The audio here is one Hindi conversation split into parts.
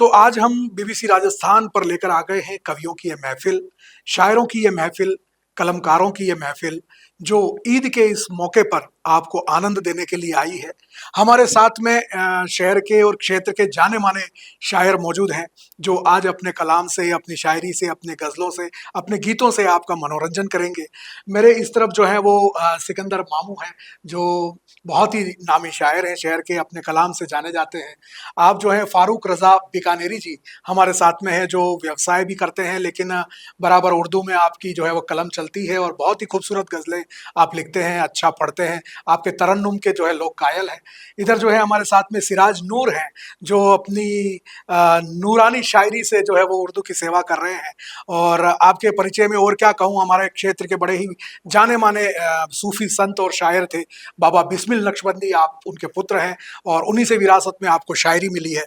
तो आज हम बीबीसी राजस्थान पर लेकर आ गए हैं कवियों की ये महफिल, शायरों की ये महफिल, कलमकारों की ये महफिल, जो ईद के इस मौके पर आपको आनंद देने के लिए आई है। हमारे साथ में शहर के और क्षेत्र के जाने-माने शायर मौजूद हैं, जो आज अपने कलाम से, अपनी शायरी से, अपने गज़लों से, अपने गीतों से आपका मनोरंजन करेंगे। मेरे इस तरफ जो है वो सिकंदर मामू हैं, जो बहुत ही नामी शायर हैं, शहर के अपने कलाम से जाने जाते हैं। आप जो हैं फारूक रज़ा बीकानेरी जी हमारे साथ में हैं, जो व्यवसाय भी करते हैं, लेकिन बराबर उर्दू में आपकी जो है वो कलम चलती है और बहुत ही खूबसूरत गज़लें आप लिखते हैं, अच्छा पढ़ते हैं। आपके तरन्नुम के जो है लोग कायल हैं। इधर जो है हमारे साथ में सिराज नूर हैं, जो अपनी नूरानी शायरी से जो है वो उर्दू की सेवा कर रहे हैं। और आपके परिचय में और क्या कहूँ, हमारे क्षेत्र के बड़े ही जाने-माने सूफ़ी संत और शायर थे, बाबा बिस्मिल नक्शबंदी आप उनके पुत्र हैं और उन्हीं से विरासत में आपको शायरी मिली है।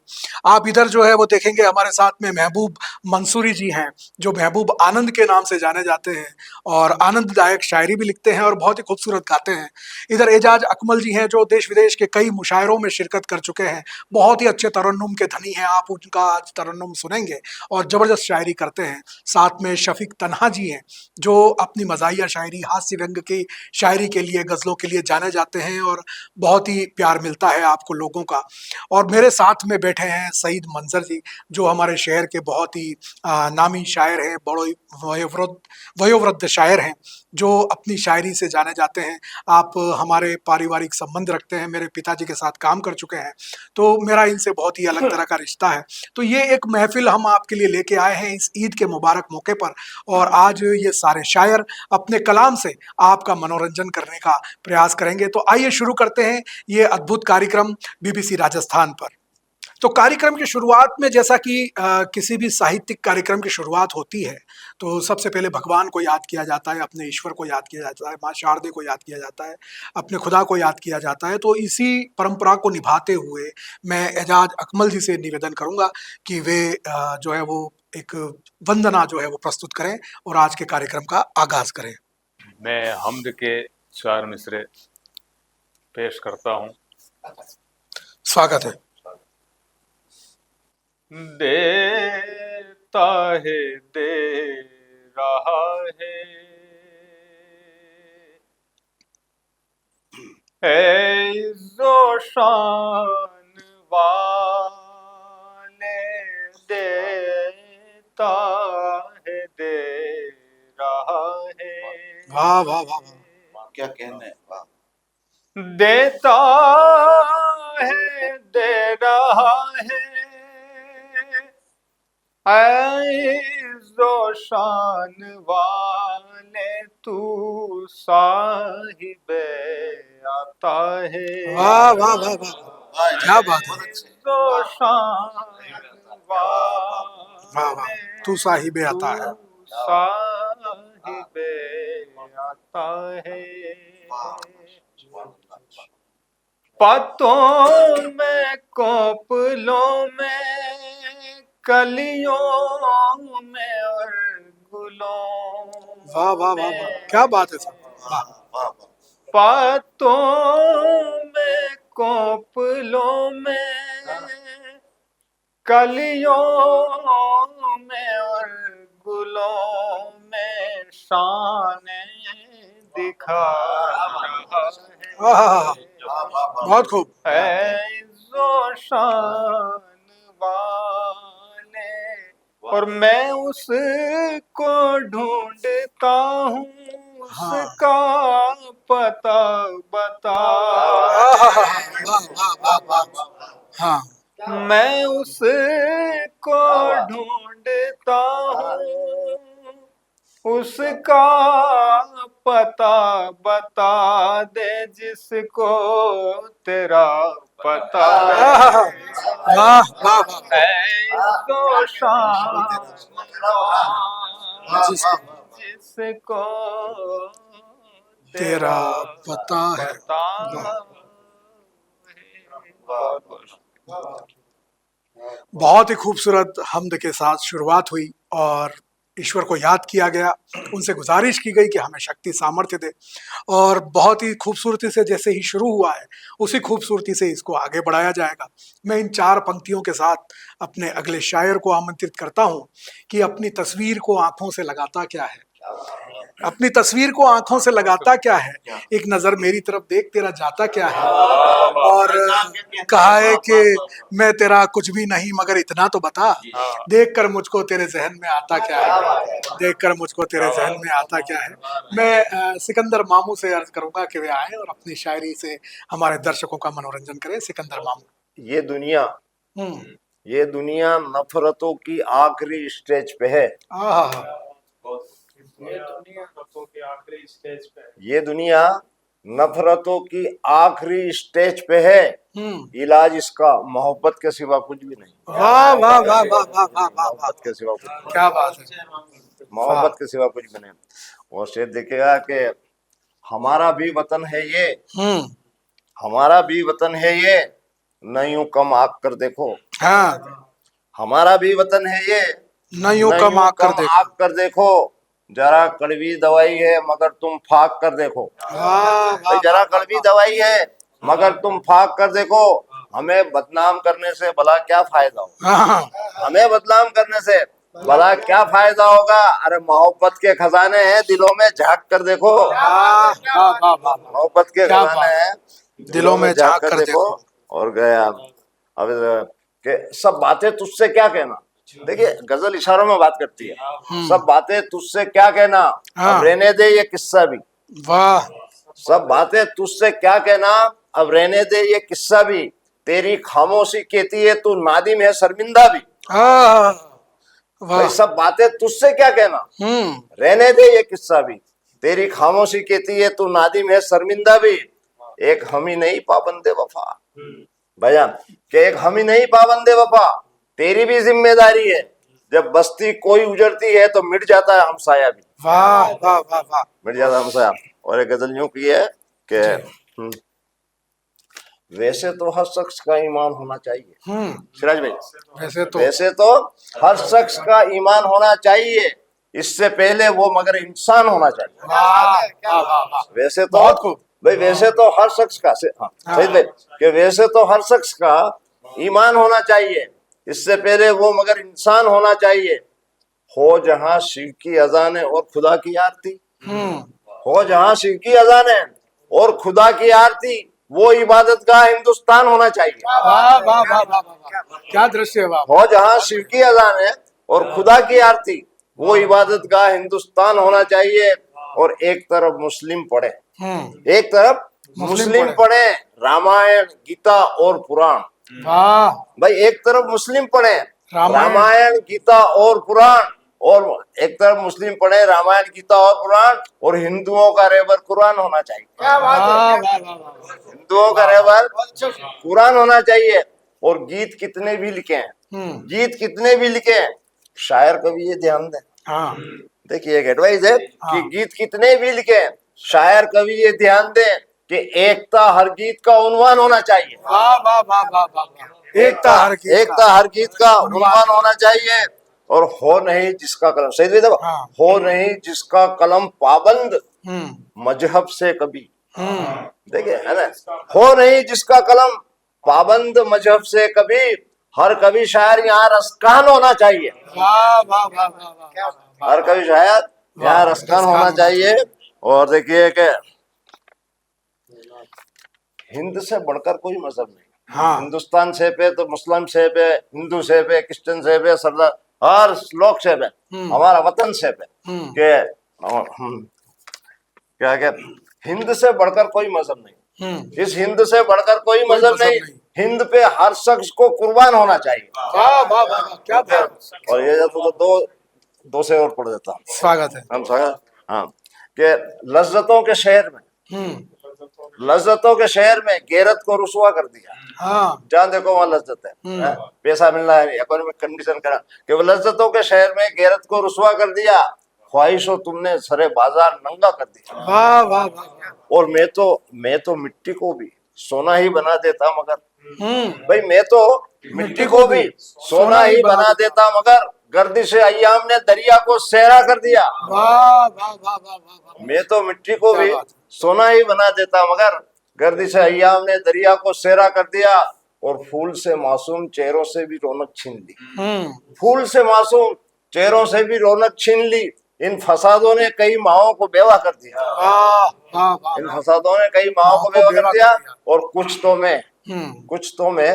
आप इधर जो है वो देखेंगे हमारे साथ में महबूब मंसूरी जी हैं, जो महबूब आनंद के नाम से जाने जाते हैं और आनंददायक शायरी भी लिखते हैं और बहुत ही खूबसूरत गाते हैं। इधर एजाज अकमल जी हैं, जो देश-विदेश के कई मुशायरों में शिरकत कर चुके हैं। बहुत ही अच्छे तरन्नुम के धनी हैं, आप उनका आज तरन्नुम सुनेंगे और ज़बरदस्त शायरी करते हैं। साथ में शफ़ीक तन्हा जी हैं, जो अपनी मज़ाहिया शायरी, हास्य व्यंग की शायरी के लिए, गज़लों के लिए जाने जाते हैं और बहुत ही प्यार मिलता है आपको लोगों का। और मेरे साथ में बैठे हैं सईद मंज़र जी, जो हमारे शहर के बहुत ही नामी शायर हैं, बड़े वयोवृद्ध वयोवृद्ध शायर हैं, जो अपनी शायरी से जाने जाते हैं। आप हमारे पारिवारिक संबंध रखते हैं, मेरे पिताजी के साथ काम कर चुके हैं, तो मेरा इनसे बहुत ही अलग तरह का रिश्ता है। तो ये एक महफ़िल हम आपके लिए लेके आए हैं इस ईद के मुबारक मौके पर और आज ये सारे शायर अपने कलाम से आपका मनोरंजन करने का प्रयास करेंगे। तो आइए शुरू करते हैं ये अद्भुत कार्यक्रम बीबीसी राजस्थान पर। तो कार्यक्रम की शुरुआत में जैसा कि किसी भी साहित्यिक कार्यक्रम की शुरुआत होती है, तो सबसे पहले भगवान को याद किया जाता है, अपने ईश्वर को याद किया जाता है, माँ शारदे को याद किया जाता है, अपने खुदा को याद किया जाता है। तो इसी परंपरा को निभाते हुए मैं एजाज अकमल जी से निवेदन करूँगा कि वे जो है वो एक वंदना जो है वो प्रस्तुत करें और आज के कार्यक्रम का आगाज़ करें। मैं हम्द के 4 मिसरे पेश करता हूँ। स्वागत है। देता है, दे रहा है, इज़्ज़ो शान वाले, देता है, दे रहा है। वाह वाह वाह वाह, क्या कहना है, वाह। देता है, दे रहा है, इज़्ज़ो शान वाले, तू साहिबे आता है। वाह वाह वाह वाह, क्या बात है। इज़्ज़ो शान वाह वाह, तू साहिबे आता है। साहिबे आता है। पत्तों में, कोपलों में, कलियों में और गुलों वाह वाह वाह वाह, क्या बात है सर, वाह। पत्तों में, कोपलों में, कलियों में और गुलों में शान दिखा रहा है। बहुत खूब। इज़्ज़ो शान वाले, और मैं उसको ढूंढता हूँ, उसका पता बता। हाँ, मैं उसको ढूंढता हूँ, उसका पता बता दे, जिसको तेरा पता वाह वाह वाह, इज़्ज़ो शान जिसको तेरा पता है। बहुत ही खूबसूरत हम्द के साथ शुरुआत हुई और ईश्वर को याद किया गया, उनसे गुजारिश की गई कि हमें शक्ति सामर्थ्य दे, और बहुत ही खूबसूरती से जैसे ही शुरू हुआ है उसी खूबसूरती से इसको आगे बढ़ाया जाएगा। मैं इन 4 पंक्तियों के साथ अपने अगले शायर को आमंत्रित करता हूं कि अपनी तस्वीर को आंखों से लगाता क्या है, अपनी तस्वीर को आंखों से लगाता क्या है, एक नजर मेरी तरफ देख तेरा जाता क्या है, और कहा है कि मैं तेरा कुछ भी नहीं मगर इतना तो बता, देख कर मुझको तेरे जहन में आता क्या है, देख कर मुझको तेरे जहन में आता क्या है। मैं सिकंदर मामू से अर्ज करूंगा कि वे आए और अपनी शायरी से हमारे दर्शकों का मनोरंजन करें। सिकंदर मामू। ये दुनिया हम्म। ये दुनिया नफरतों की आखिरी स्टेज पे है। आहा। ये दुनिया नफरतों की आखिरी स्टेज पे है। ये दुनिया नफरतों की आखिरी स्टेज पे है। इलाज इसका मोहब्बत के सिवा कुछ भी नहीं। वाह वाह वाह वाह वाह वाह वाह, मोहब्बत के सिवा कुछ नहीं। क्या बात है। मोहब्बत के सिवा कुछ भी नहीं। और शेर देखिएगा कि हमारा भी वतन है ये, हमारा भी वतन है ये, न यूं कम आग कर देखो। हाँ, हमारा भी वतन है ये, न यूं कम आग कर देखो। आग कर देखो। जरा कड़वी दवाई है मगर तुम फाक कर देखो। वाह, जरा कड़वी दवाई है मगर तुम फाक कर देखो। हमें बदनाम करने से भला क्या फायदा होगा, हाँ, हमें बदनाम करने से भला क्या फायदा होगा। अरे मोहब्बत के खजाने हैं दिलों में झांक कर देखो। वाह वाह वाह वाह, मोहब्बत के क्या खजाने हैं दिलों में झांक कर देखो। और गया अब के सब बातें तुझसे क्या कहना। देखिए गजल इशारों में बात करती है। सब बातें तुझसे क्या कहना, हाँ। अब रहने दे ये किस्सा भी। वाह, सब बातें तुझसे क्या कहना, अब रहने दे ये किस्सा भी। तेरी खामोशी कहती है तू नादिम है शर्मिंदा भी। वाह, भाई सब बातें तुझसे क्या कहना, रहने दे ये किस्सा भी। तेरी खामोशी कहती है तू नादिम है शर्मिंदा भी। एक हम ही नहीं पाबंदे वफा, भैया कि एक हम ही नहीं पाबंदे वफा, तेरी भी जिम्मेदारी है। जब बस्ती कोई उजड़ती है तो मिट जाता है हमसाया भी। वाह वाह वाह वाह, मिट जाता है हमसाया। और एक गजल यूं की है कि वैसे तो हर शख्स का ईमान होना चाहिए। सिराज भाई, वैसे तो हर शख्स का ईमान होना चाहिए, इससे पहले वो मगर इंसान होना चाहिए। वाह वाह वाह, वैसे तो बहुत खूब। भाई वैसे तो हर शख्स का सही भाई कि वैसे तो हर शख्स का ईमान होना चाहिए, इससे पहले वो मगर इंसान होना चाहिए। हो जहां शिव की अजान है और खुदा की आरती, हो जहां शिव की अजान है और खुदा की आरती, वो इबादत का हिंदुस्तान होना चाहिए। वाह वाह वाह वाह वाह, क्या दृश्य है। वाह, हो जहां शिव की अजान है और खुदा की आरती, वो इबादत का हिंदुस्तान होना चाहिए। और एक तरफ मुस्लिम पढ़े, एक तरफ मुस्लिम पढ़े रामायण गीता और पुराण। वाह भाई एक तरफ मुस्लिम पढ़े रामायण गीता और पुराण, और एक तरफ मुस्लिम पढ़े रामायण गीता और पुराण, और हिंदुओं का रेबर कुरान होना चाहिए। वाह वाह वाह, हिंदुओं का रेबर कुरान होना चाहिए। और गीत कितने भी लिखे हैं, गीत कितने भी लिखे हैं, शायर कभी ये ध्यान दें। हाँ, देखिए एक एडवाइस है कि गीत कितने भी लिखे हैं, शायर कभी ये ध्यान दें कि एकता हर गीत का उन्वान होना चाहिए। वाह वाह वाह वाह वाह, एकता हर गीत का उन्वान होना चाहिए। और हो नहीं जिसका कलम, सही देखो, हो नहीं जिसका कलम पाबंद मजहब से कभी। देखिए है ना, हो नहीं जिसका कलम पाबंद मजहब से कभी, हर कभी शायर यहाँ रसकान होना चाहिए। वाह वाह वाह वाह, हर कभी शायर यहाँ रसकान होना चाहिए। और देखिए कि हिंद से बढ़कर कोई मजहब नहीं। हाँ, हिंदुस्तान से पे तो मुस्लिम से पे, हिंदू से पे, क्रिश्चियन से पे, सरदार हर लोग से पे, हमारा वतन से पे के क्या क्या हिंद से बढ़कर कोई मजहब नहीं। इस हिंद से बढ़कर कोई मजहब नहीं। हिंद पे हर शख्स को कुर्बान होना चाहिए। वाह वाह वाह, क्या बात। और ये तो दो से और पढ़ देता हूँ। स्वागत है। हम स्वागत। हाँ कि लज्जतों के शहर में, लज्जतों के शहर में गैरत को रुसवा कर दिया। हाँ, जहाँ देखो वहाँ लज्जत है, पैसा मिलना है, इकोनॉमिक कंडीशन करा कि वो लज्जतों के शहर में गैरत को रुसवा कर दिया। ख्वाहिशों तुमने सरे बाजार नंगा कर दिया। वाह वाह वाह, और मैं तो मिट्टी को भी सोना ही बना देता मगर, भाई मैं तो मिट्टी को भी सोना ही बना देता मगर, गर्दिश अय्याम ने दरिया को सहरा कर दिया। वाह वाह वाह वाह वाह वाह। मैं तो मिट्टी को क्या भी बात है। सोना ही बना देता, मगर गर्दिश अय्याम ने दरिया को सहरा कर दिया और फूल से मासूम चेहरों से भी रौनक छीन ली। फूल से मासूम चेहरों से भी रौनक छीन ली। इन फसादों ने कई माओं को बेवा कर दिया। वाह वाह वाह इन वाह। फसादों ने कई माओं को बेवा कर दिया। और हम्म। कुछ तो मैं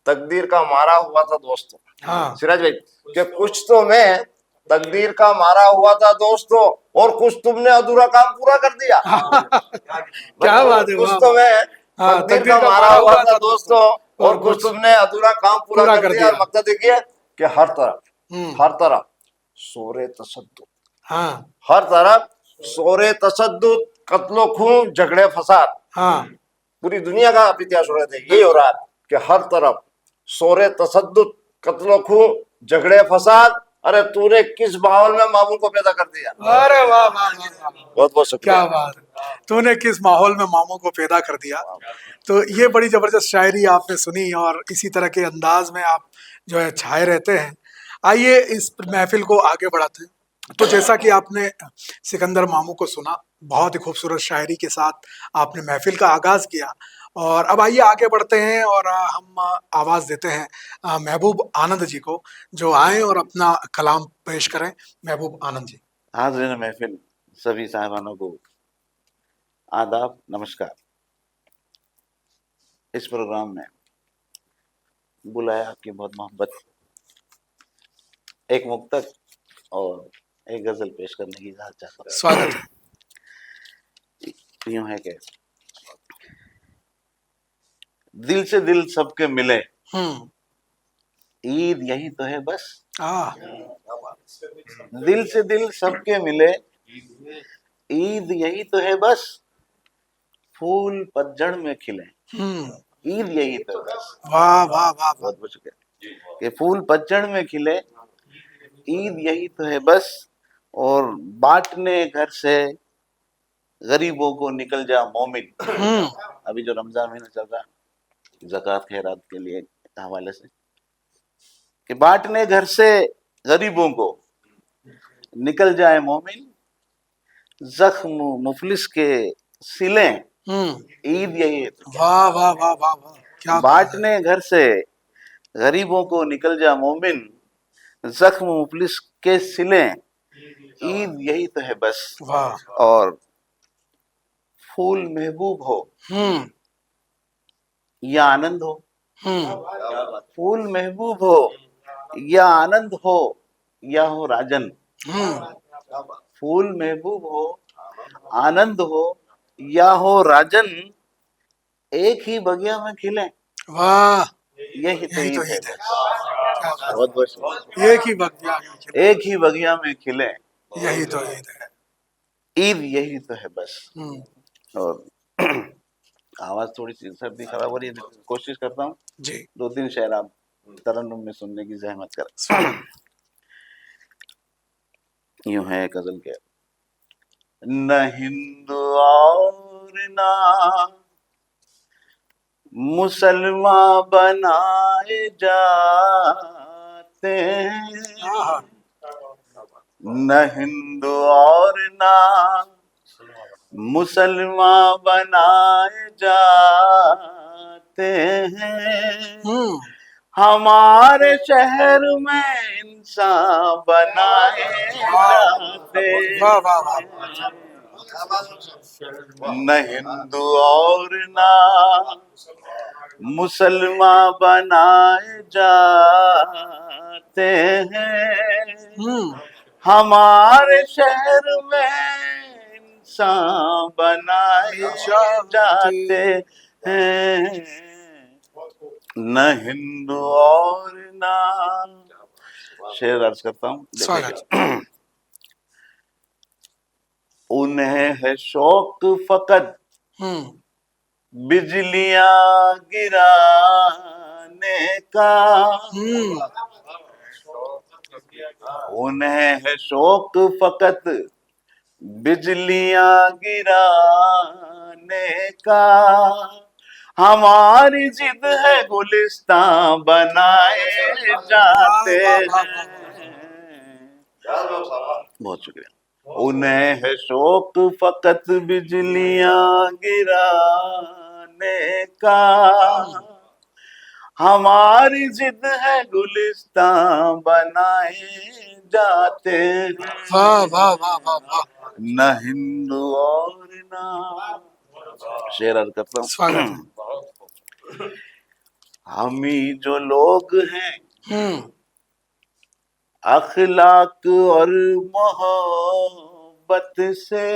तकदीर का मारा हुआ था दोस्तों। हाँ सिराज भाई, कि कुछ तो मैं तकदीर का मारा हुआ था दोस्तों, और कुछ तुमने अधूरा काम पूरा कर दिया। क्या बात है। कुछ वाह तो वाह। मैं हाँ, तकदीर का मारा हुआ था दोस्तों, और कुछ तुमने अधूरा काम पूरा कर दिया। और मतलब देखिए कि हर तरफ शोरे तशद्दुद, हाँ हर तरफ शोरे तशद्दुद, कत्लो खून, झगड़े फसाद। हाँ पूरी दुनिया का आप इतिहास हो रहे थे, यही हो रहा है कि हर तरफ शोरे तशद्दुद, कत्लो खून, झगड़े फसाद। अरे तूने किस माहौल में मामूल को पैदा कर दिया। अरे वाह वाह वाह वाह। बहुत बहुत शुक्रिया। क्या बात है। तूने किस माहौल में मामू को पैदा कर दिया। तो ये बड़ी जबरदस्त शायरी आपने सुनी और इसी तरह के अंदाज में आप जो है छाए रहते हैं। आइए इस महफिल को आगे बढ़ाते हैं। तो जैसा कि आपने सिकंदर मामू को सुना, बहुत ही खूबसूरत शायरी के साथ आपने महफिल का आगाज किया। और अब आइए आगे बढ़ते हैं और हम आवाज देते हैं महबूब आनंद जी को, जो आए और अपना कलाम पेश करें। महबूब आनंद जी। हाज़रीन महफिल, सभी साहिबानों को आदाब, नमस्कार। इस प्रोग्राम में बुलाया आपकी बहुत मोहब्बत, एक मुक्तक और एक गजल पेश करने की इजाजत चाहता हूँ। स्वागत है। यूं है कि दिल से दिल सबके मिले, ईद यही तो है बस। दिल से दिल सबके मिले, ईद यही तो है बस। फूल पतझड़ में खिले, ईद यही तो है बस। वाह वाह वाह। बहुत बहुत शुक्रिया। कि फूल पतझड़ में खिले, ईद यही तो है बस। और बांटने घर से गरीबों को निकल जा मोमिन। अभी जो रमजान महीना चल रहा है, ज़कात खैरात के लिए हवाले से, कि बांटने घर से गरीबों को निकल जाए मोमिन, जख्म मुफलिस के सिले, ईद यही है। वाह वाह वाह वाह वाह। क्या बांटने घर से गरीबों को निकल जा मोमिन, जख्म मुफलिस के सिले, ईद यही तो है बस। वाह। और फूल महबूब हो या आनंद हो, फूल महबूब हो या आनंद हो, या हो राजन। फूल महबूब हो, आनंद हो, या हो राजन, एक ही बगिया में खिले, वाह। यही तो ईद है। बहुत बहुत एक ही बगिया में खिले, एक ही बगिया में खिले, यही तो ईद है। ईद यही तो है बस। और आवाज थोड़ी सी सर्दी खराब हो रही है, कोशिश करता हूँ जी। 2-3 शेर आप तरन्नुम में सुनने की जहमत कर। यूं है गजल के, न हिंद और ना मुसलमान बनाए जाते हैं, न हिंदू और ना मुसलमान बनाए जाते हैं, हमारे शहर में इंसान बनाए जाते हैं, न हिंदू और ना मुसलमान बनाए जाते हैं, हमारे शहर में इंसान बनाए जाते हैं, न हिंदू और ना। शेर अर्ज करता हूँ। उन्हें है शौक फकत बिजलियां गिराने का, उन्हें है शौक फकत बिजलियां गिराने का, हमारी जिद है गुलिस्तान बनाए जाते हैं, बहुत शुक्रिया। उन्हें है शौक फकत बिजलियां गिराने का, हमारी जिद है गुलिस्तां बनाए जाते हैं, वाह वाह वाह वाह वाह, न हिंदू और ना। शेर अर्ज करता हूँ। स्वागत है। हम ही जो लोग हैं हम्म, अखलाक और मोहब्बत से,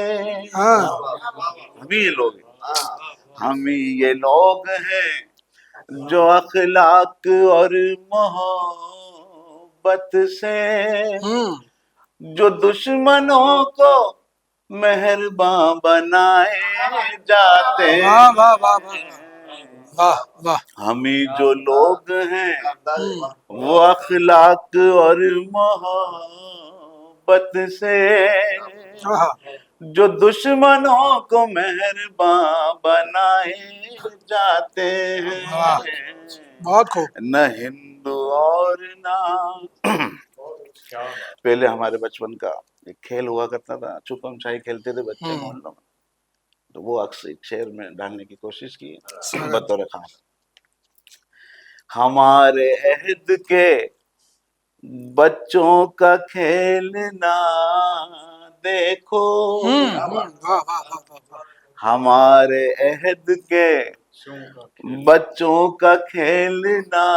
हाँ, हम ही ये लोग हैं, हम ही ये लोग हैं जो अखलाक और मोहब्बत से, जो दुश्मनों को मेहरबान बनाए जाते वाह वाह वाह वाह वाह वाह, हम ही जो लोग हैं वो अखलाक और मोहब्बत से, आहा, जो दुश्मनों को मेहरबान बनाए जाते वाह, हैं, बहुत खूब। न हिंदू और ना। पहले हमारे बचपन का एक खेल हुआ करता था, छुपम छाई खेलते थे बच्चे मोहल्लों में, तो वो अक्सर एक शेर में डालने की कोशिश की बतौर खास। हमारे अहद के बच्चों का खेलना देखो, वाह वाह वाह वाह वाह, हमारे अहद के बच्चों का खेलना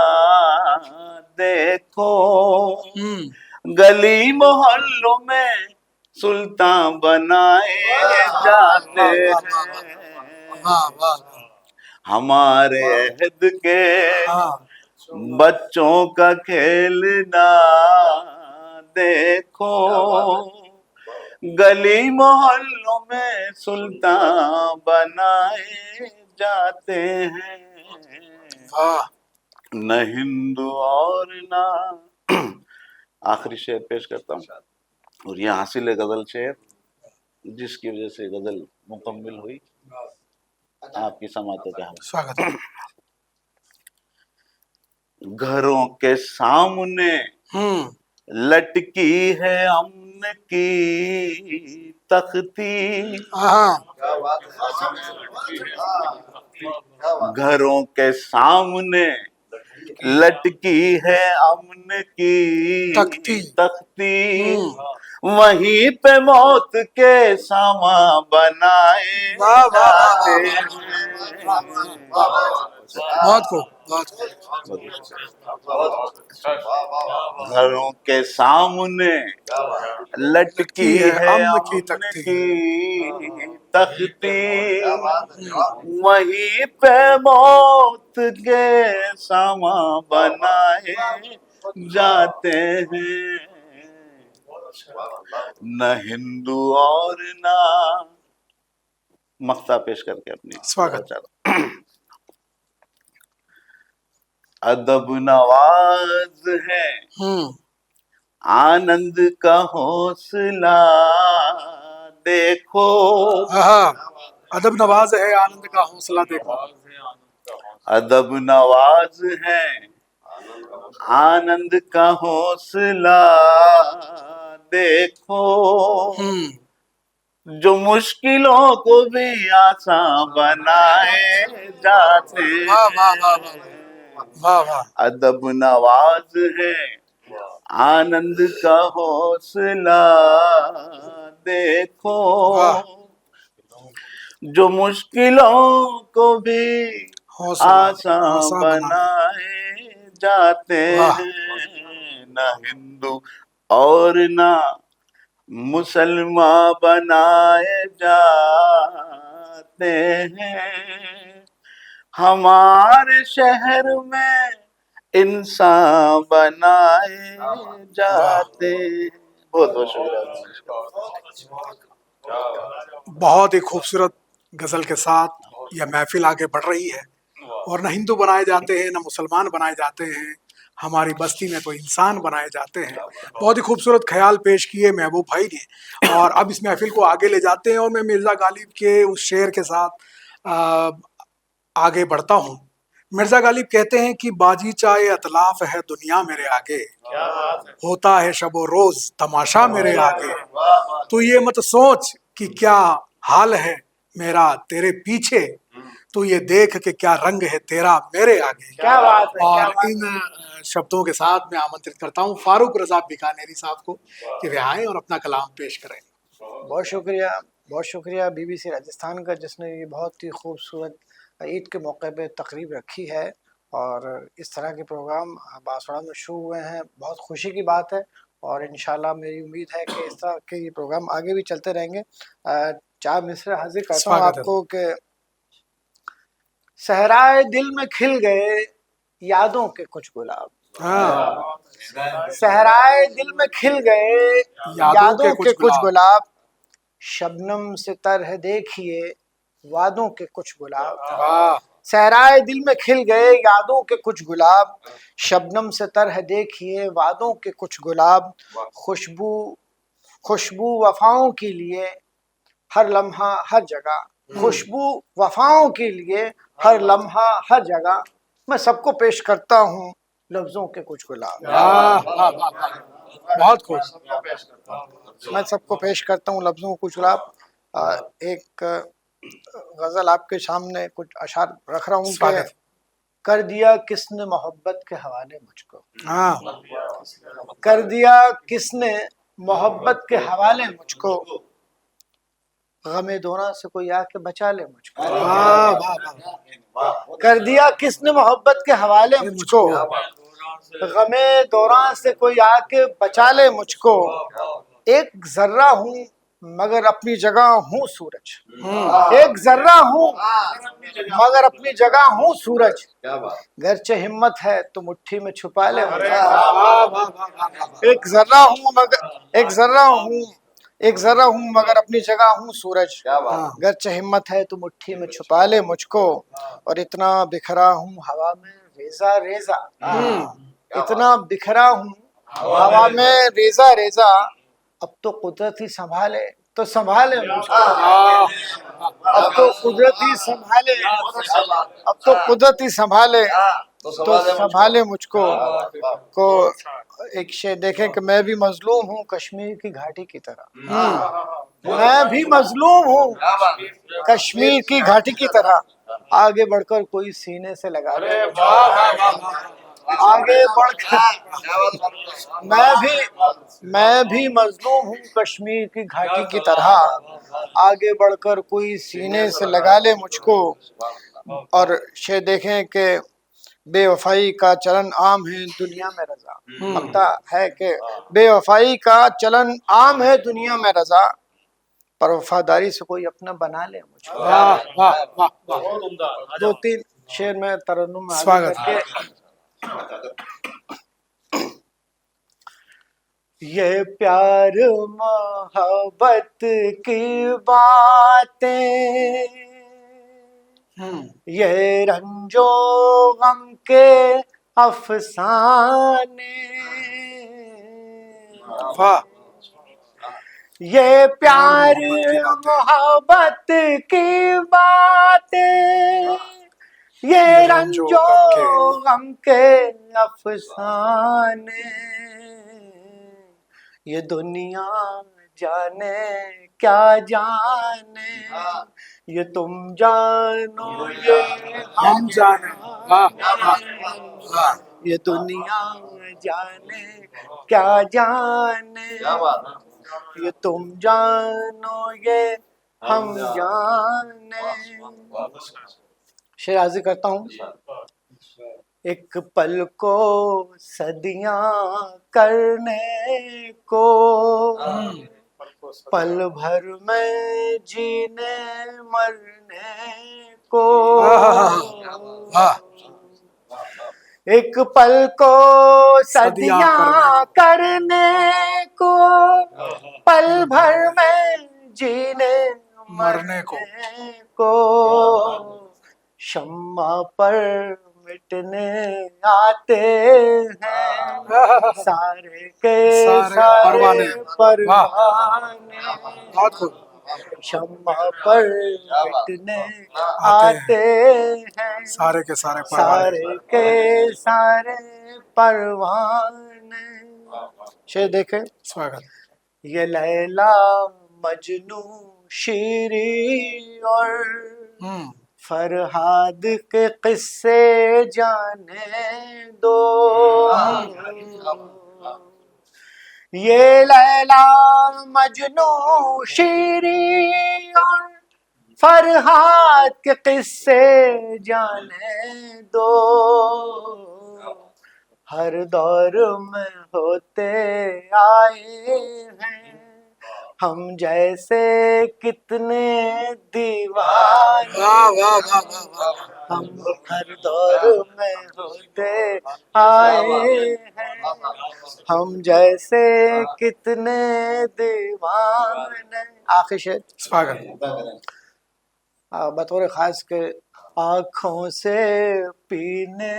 देखो, गली मोहल्लों में सुल्तान बनाए जाते हैं, वाह वाह, हमारे अहद के हाँ, बच्चों का खेलना देखो, गली मोहल्लों में सुल्तान बनाए जाते हैं, वाह, न हिंदू और ना। आखिरी शेर पेश करता हूँ, और ये हासिल है गजल शेर जिसकी वजह से गजल मुकम्मिल हुई। आपकी समातों के हम स्वागत है। घरों के सामने लटकी है अमन की तख्ती, घरों के सामने लटकी है अमन की तख्ती, वहीं पे मौत के सामा बनाए जाते हैं। बहुत खूब, बहुत खूब। घरों के सामने लटकी है अम्न की अमन तख्ती, की तख्ती, वहीं पे मौत के सामा बनाए जाते हैं, न हिंदू और ना। मक्ता पेश करके अपनी स्वागत। अदब नवाज है आनंद का हौसला देखो, अदब नवाज है आनंद का हौसला देखो, अदब नवाज है आनंद का हौसला देखो, जो मुश्किलों को भी आसान बनाए जाते हैं। वाह वाह वाह वाह वाह, अदब नवाज है आनंद का हौसला देखो, जो मुश्किलों को भी आसान बनाए जाते हैं, न हिंदू और ना मुसलमान बनाए जाते हैं, हमारे शहर में इंसान बनाए जाते। बहुत बहुत शुक्रिया। बहुत ही खूबसूरत गजल के साथ यह महफिल आगे बढ़ रही है, और न हिंदू बनाए जाते हैं न मुसलमान बनाए जाते हैं, हमारी बस्ती में तो इंसान बनाए जाते हैं। बहुत ही खूबसूरत ख्याल पेश किए महबूब भाई ने, और अब इस महफिल को आगे ले जाते हैं, और मैं मिर्ज़ा गालिब के उस शेर के साथ आगे बढ़ता हूँ। मिर्जा गालिब कहते हैं कि बाजी चाहे अतलाफ है दुनिया मेरे आगे, क्या बात है। होता है शबो रोज तमाशा मेरे आगे। तो ये मत सोच कि क्या हाल है मेरा तेरे पीछे, तो ये देख के क्या रंग है तेरा मेरे आगे। क्या बात है, क्या और बात इन शब्दों के साथ मैं आमंत्रित करता हूँ फारूक रजा बीकानेरी साहब को कि वे आए और अपना कलाम पेश करें। बहुत शुक्रिया बीबीसी राजस्थान का, जिसने ये बहुत ही खूबसूरत ईद के मौके पे तकरीब रखी है और इस तरह के प्रोग्राम बांसवाड़ा में शुरू हुए हैं। बहुत खुशी की बात है और इंशाल्लाह मेरी उम्मीद है कि इस तरह के ये प्रोग्राम आगे भी चलते रहेंगे। चार मिसरे हाजिर करता हूँ स्वागत है। आपको कि सहराए दिल में खिल गए यादों के कुछ गुलाब, हाँ, सहराए दिल में खिल गए यादों के कुछ गुलाब, शबनम से तर है देखिए वादों के कुछ गुलाब। वाह, सहराए दिल में खिल गए यादों के कुछ गुलाब, शबनम से तर है देखिए वादों के कुछ गुलाब, खुशबू खुशबू वफाओं के लिए हर लम्हा हर जगह, खुशबू वफाओं के लिए हर लम्हा हर जगह, मैं सबको पेश करता हूँ लफ्जों के कुछ गुलाब। वाह, वाह, वाह, वाह, बहुत खुश। मैं सबको पेश करता हूँ लफ्जों के कुछ गुलाब। एक गजल आपके सामने कुछ अशार रख रहा हूँ कि स्वागत। कर दिया किसने मोहब्बत के हवाले मुझको, हाँ, कर दिया किसने मोहब्बत के हवाले मुझको, गमे दोना से कोई आके बचा ले मुझको, वाह, वाह, वाह, कर दिया किसने मोहब्बत के हवाले मुझको, गमे दौरान से कोई आके बचा ले मुझको, एक जर्रा हूँ मगर अपनी जगह हूँ सूरज, एक जर्रा हूँ मगर अपनी जगह हूँ सूरज, गरचे हिम्मत है तो मुट्ठी में छुपा ले मुझको, वाह, वाह, वाह, एक जर्रा हूँ मगर एक जर्रा हूँ मगर अपनी जगह हूँ सूरज, गरचे हिम्मत है तो मुट्ठी में छुपा ले मुझको, और इतना बिखरा हूँ हवा में रेजा रेजा, इतना बिखरा हूँ हवा में रेजा रेजा, अब तो कुदरत ही संभाले तो संभाले मुझको, अब तो कुदरत ही संभाले, अब तो कुदरत ही संभाले तो संभाले मुझको। को एक शेर देखें कि मैं भी मजलूम हूँ कश्मीर की घाटी की तरह, मैं भी मजलूम हूँ कश्मीर की घाटी की तरह, आगे बढ़कर कोई सीने से लगा ले, आगे बढ़कर मैं भी मजलूम हूँ कश्मीर की घाटी की तरह, आगे बढ़कर कोई सीने से लगा ले मुझको। और शेर देखें कि बेवफाई का चलन आम है दुनिया में रजा, लगता है कि बेवफाई का चलन आम है दुनिया में रजा, पर वफादारी से कोई अपना बना ले मुझको। वाह, वाह, वाह, वाह, बहुत उम्दा। दो तीन शेर में तरन्नुम में आगे स्वागत। करके ये प्यार मोहब्बत की बातें, ये रंजो गम के अफसाने, वाह, ये प्यार मोहब्बत की बातें, ये रंजो गम के अफसाने, ये दुनिया जाने क्या जाने, ये तुम जानो ये हम जाने। वाह, वाह, वाह, ये दुनिया जाने क्या जाने, ये तुम जानो ये हम जाने। शेर हाजिर करता हूँ। एक पल को सदियां करने को, पल भर में जीने मरने को, वाह, एक पल को सदियां करने को, पल भर में जीने मरने को, को, शम्मा पर मिटने आते हैं सारे के सारे परवाने। परवाने, बहुत खूब। शम्मा पर मिटने आते आते हैं सारे के सारे परवाने। सारे के सारे परवाने। शेर देखे, स्वागत। ये लैला मजनू शीरी और हम्म, फरहाद के किस्से जाने दो। ये लैला मजनू शीरी और फरहाद के किस्से जाने दो। हर दौर में होते आए हैं हम जैसे कितने दीवाने। वाह वाह वाह वाह वाह। हम हर दौर में होते आए हैं हम जैसे कितने दीवाने। आखिर शेर स्वागत। बतौर खास के आँखों से पीने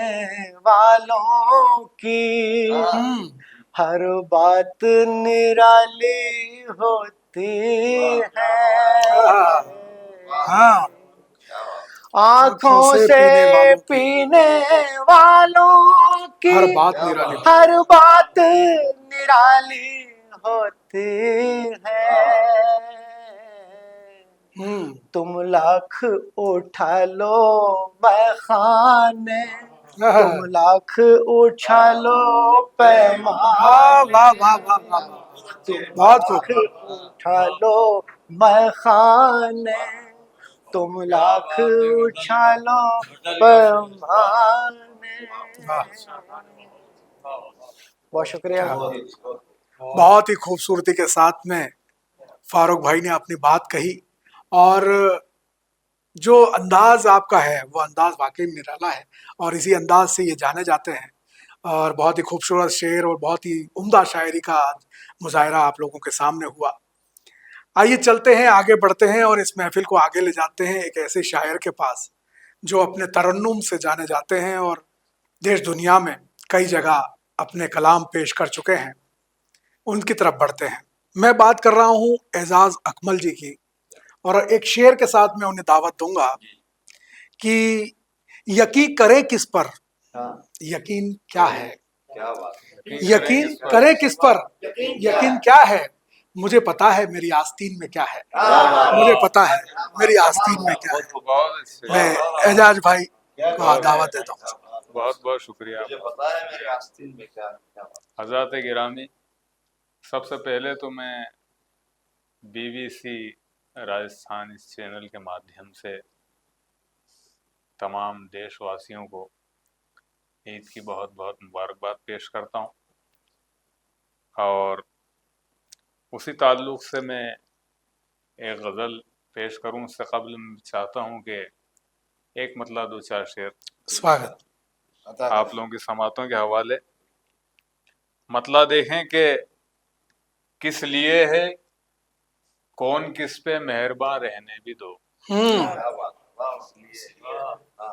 वालों की हर बात निराली होती है। हाँ, आँखों से पीने वालों की हर बात निराली। हर बात निराली होती है। तुम लाख उठा लो बखाने, तुम लाख उठा लो पैमाने, वाह वाह वाह वाह वाह। तुम बहुत लाख खूब। उठा लो बखाने, तुम लाख उठा लो पैमाने। बहुत शुक्रिया। बहुत ही खूबसूरती के साथ में फारूक भाई ने अपनी बात कही, और जो अंदाज आपका है वो अंदाज वाकई में निराला है, और इसी अंदाज से ये जाने जाते हैं। और बहुत ही खूबसूरत शेर और बहुत ही उम्दा शायरी का मुजाहरा आप लोगों के सामने हुआ। आइए चलते हैं, आगे बढ़ते हैं और इस महफिल को आगे ले जाते हैं एक ऐसे शायर के पास जो अपने तरन्नुम से जाने जाते हैं और देश दुनिया में कई जगह अपने कलाम पेश कर चुके हैं। उनकी तरफ बढ़ते हैं। मैं बात कर रहा हूँ एजाज अकमल जी की, और एक शेर के साथ मैं उन्हें दावत दूंगा कि यकीन करे किस पर, यकीन क्या है, यकीन करे किस पर, यकीन क्या है, मुझे पता है मेरी आस्तीन में क्या है, मुझे पता है मेरी आस्तीन में क्या है। मैं एजाज भाई को दावत देता हूँ। बहुत बहुत शुक्रिया हज़रात गिरामी। सबसे पहले तो मैं BBC राजस्थान इस चैनल के माध्यम से तमाम देशवासियों को ईद की बहुत बहुत मुबारकबाद पेश करता हूँ, और उसी ताल्लुक़ से मैं एक गज़ल पेश करूँ उससे कबल मैं चाहता हूँ कि एक मतलब दो चार शेर स्वागत आप लोगों की समातों के हवाले। मतलब देखें कि किस लिए है कौन किस पे मेहरबान रहने भी दो,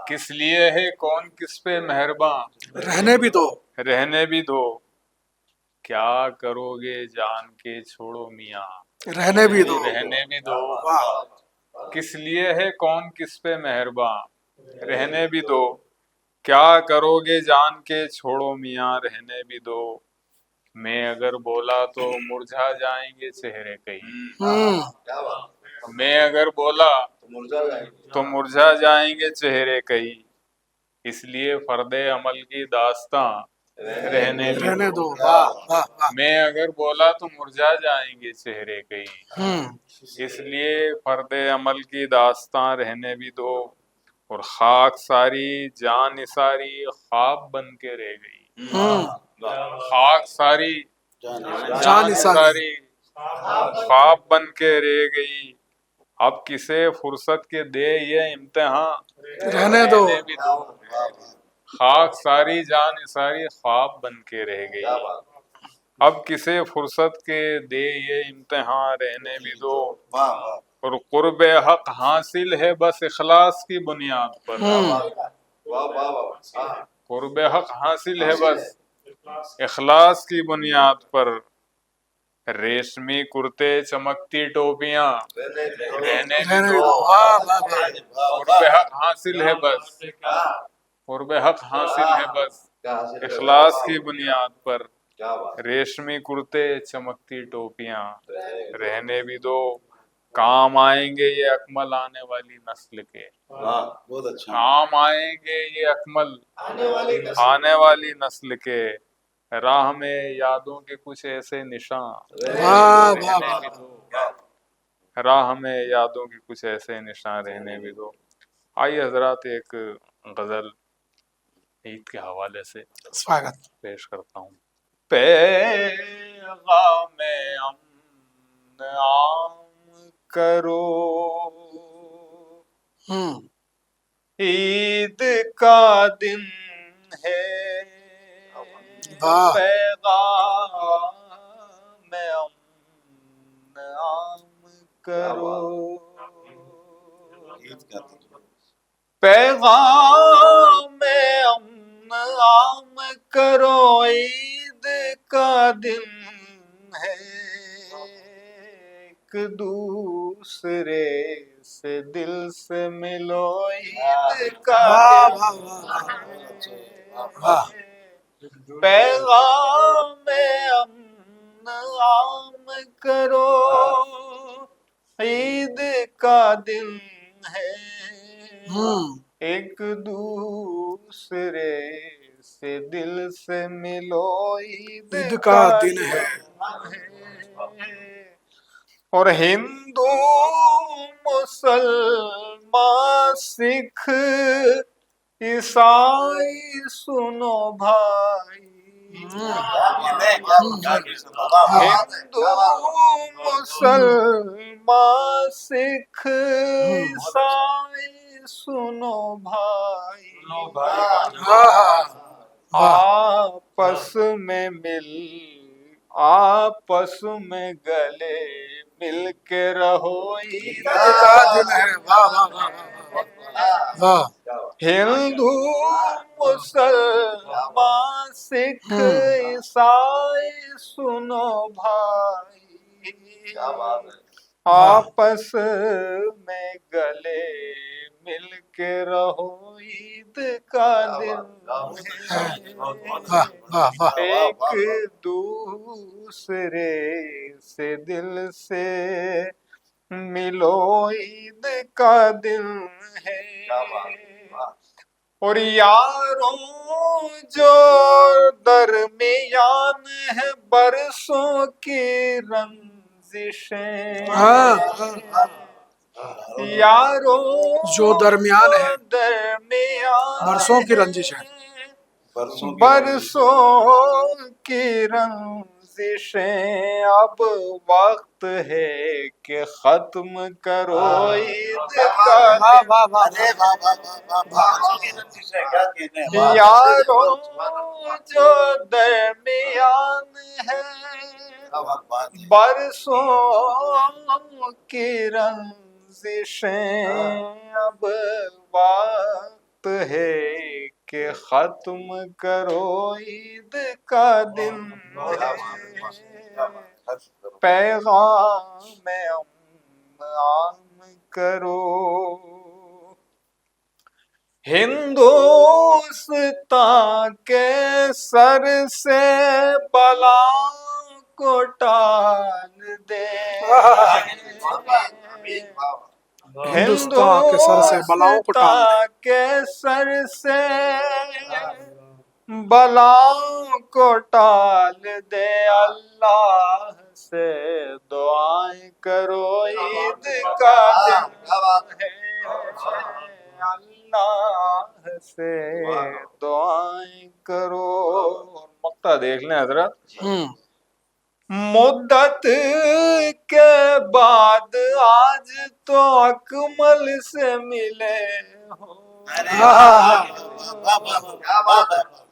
किस लिए है कौन किस पे मेहरबान रहने भी दो, रहने भी दो, क्या करोगे जान के छोड़ो मियाँ रहने भी दो, रहने भी दो। वाह। किस लिए है कौन किस पे मेहरबान रहने भी दो, क्या करोगे जान के छोड़ो मियाँ रहने भी दो। मैं अगर बोला तो मुरझा जाएंगे चेहरे कई, मैं अगर बोला तो मुरझा जाएंगे चेहरे कई, इसलिए फर्दे अमल की दास्तां रहने रहने दो। दो, वाह वाह वाह। मैं अगर बोला तो मुरझा जाएंगे चेहरे कई, इसलिए फर्दे अमल की दास्तां रहने भी दो। और खाक सारी जान निसारी ख्वाब बन के रह गई, खाक सारी जान निसारी ख्वाब बन के रह गई। अब किसे फुर्सत के दे ये इम्तिहान रहने दो, भी दो। खाक सारी जान निसारी ख्वाब बन के रह गई, अब किसे फुर्सत के दे ये इम्तिहान रहने भी दो। और कुर्ब हक हासिल है बस इखलास की बुनियाद पर, कुर्ब हक हासिल है बस इखलास की बुनियाद पर। रेशमी कुर्ते चमकती टोपियां रहने भी रहने दो, दो। वाह वाह वाह। कुर्बे हक हासिल है बस, कुर्बे हक हासिल है बस, इखलास की बुनियाद पर। रेशमी कुर्ते चमकती टोपियां रहने भी दो, काम आएंगे ये अकमल आने वाली नस्ल के, बहुत अच्छा। काम आएंगे ये अकमल आने वाली नस्ल के, राह में यादों के कुछ ऐसे निशान वाह रहने वाह भी दो, राह में यादों के कुछ ऐसे निशान रहने भी दो। आइए हजरात एक गजल ईद के हवाले से स्वागत। पेश करता हूँ। पैगाम अमन आम करो, ईद का दिन है, वाह। पैगाम अमन आम करो, पैगाम अमन आम करो, ईद का दिन है, एक दूसरे से दिल से मिलो, ईद का वाह दिन वाह वाह वाह। पैगाम अमन आम करो, ईद का दिन है, एक दूसरे से दिल से मिलो, ईद का दिन है। और हिंदू मुसलमान सिख ईसाई सुनो भाई, हिंदू मुसलमान सिख ईसाई सुनो भाई, आपस में आपस में गले मिल के रहो, ईद का दिन है। वाह वाह वाह वाह। हिंदू मुसलमान सिख ईसाई सुनो भाई, आपस में गले मिल के रहो, ईद का दिन है, एक दूसरे से दिल से मिलो, ईद का दिन है। और यारों जो दरमियान है बरसों की रंजिशें, यारों जो दरमियान है दरमियान बरसों की रंजिश है, बरसों की रंजिशें, अब वक्त है कि खत्म करो, ईद का यारों जो दरमियान है बरसों की रंजिशें, अब वक्त है कि खत्म करो, ईद का दिन है, पैगाम आम करो, हिंदुस्तान के सर से बला को टाल दे, हिंदुस्तान के सर से बलाओं को टाल दे, के सर से बलाओं को टाल दे, अल्लाह से दुआएं करो, ईद का दिन है, अल्लाह से दुआएं करो। मक्ता देख लें हजरत। मुद्दत के बाद आज तो अकमल से मिले हो,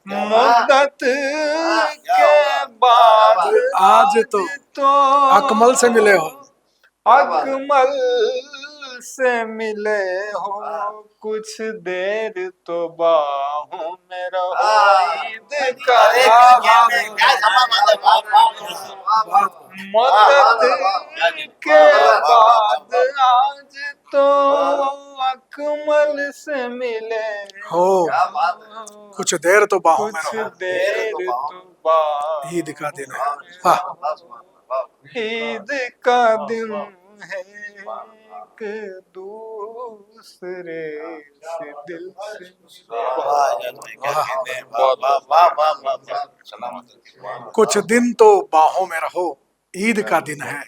मुद्दत के बाद आज तो अकमल से मिले हो, अकमल से मिले हो, कुछ देर तो बाहों में रहो, ईद का मदद के बाद आज तो अकमल से मिले हो कुछ देर तो बाहों में कुछ रहो, देर तो बाद ईद का दिन है। वाह, ईद का दिन है एक दूसरे से दिल से कुछ दिन तो बाहों में रहो, ईद का दिन है।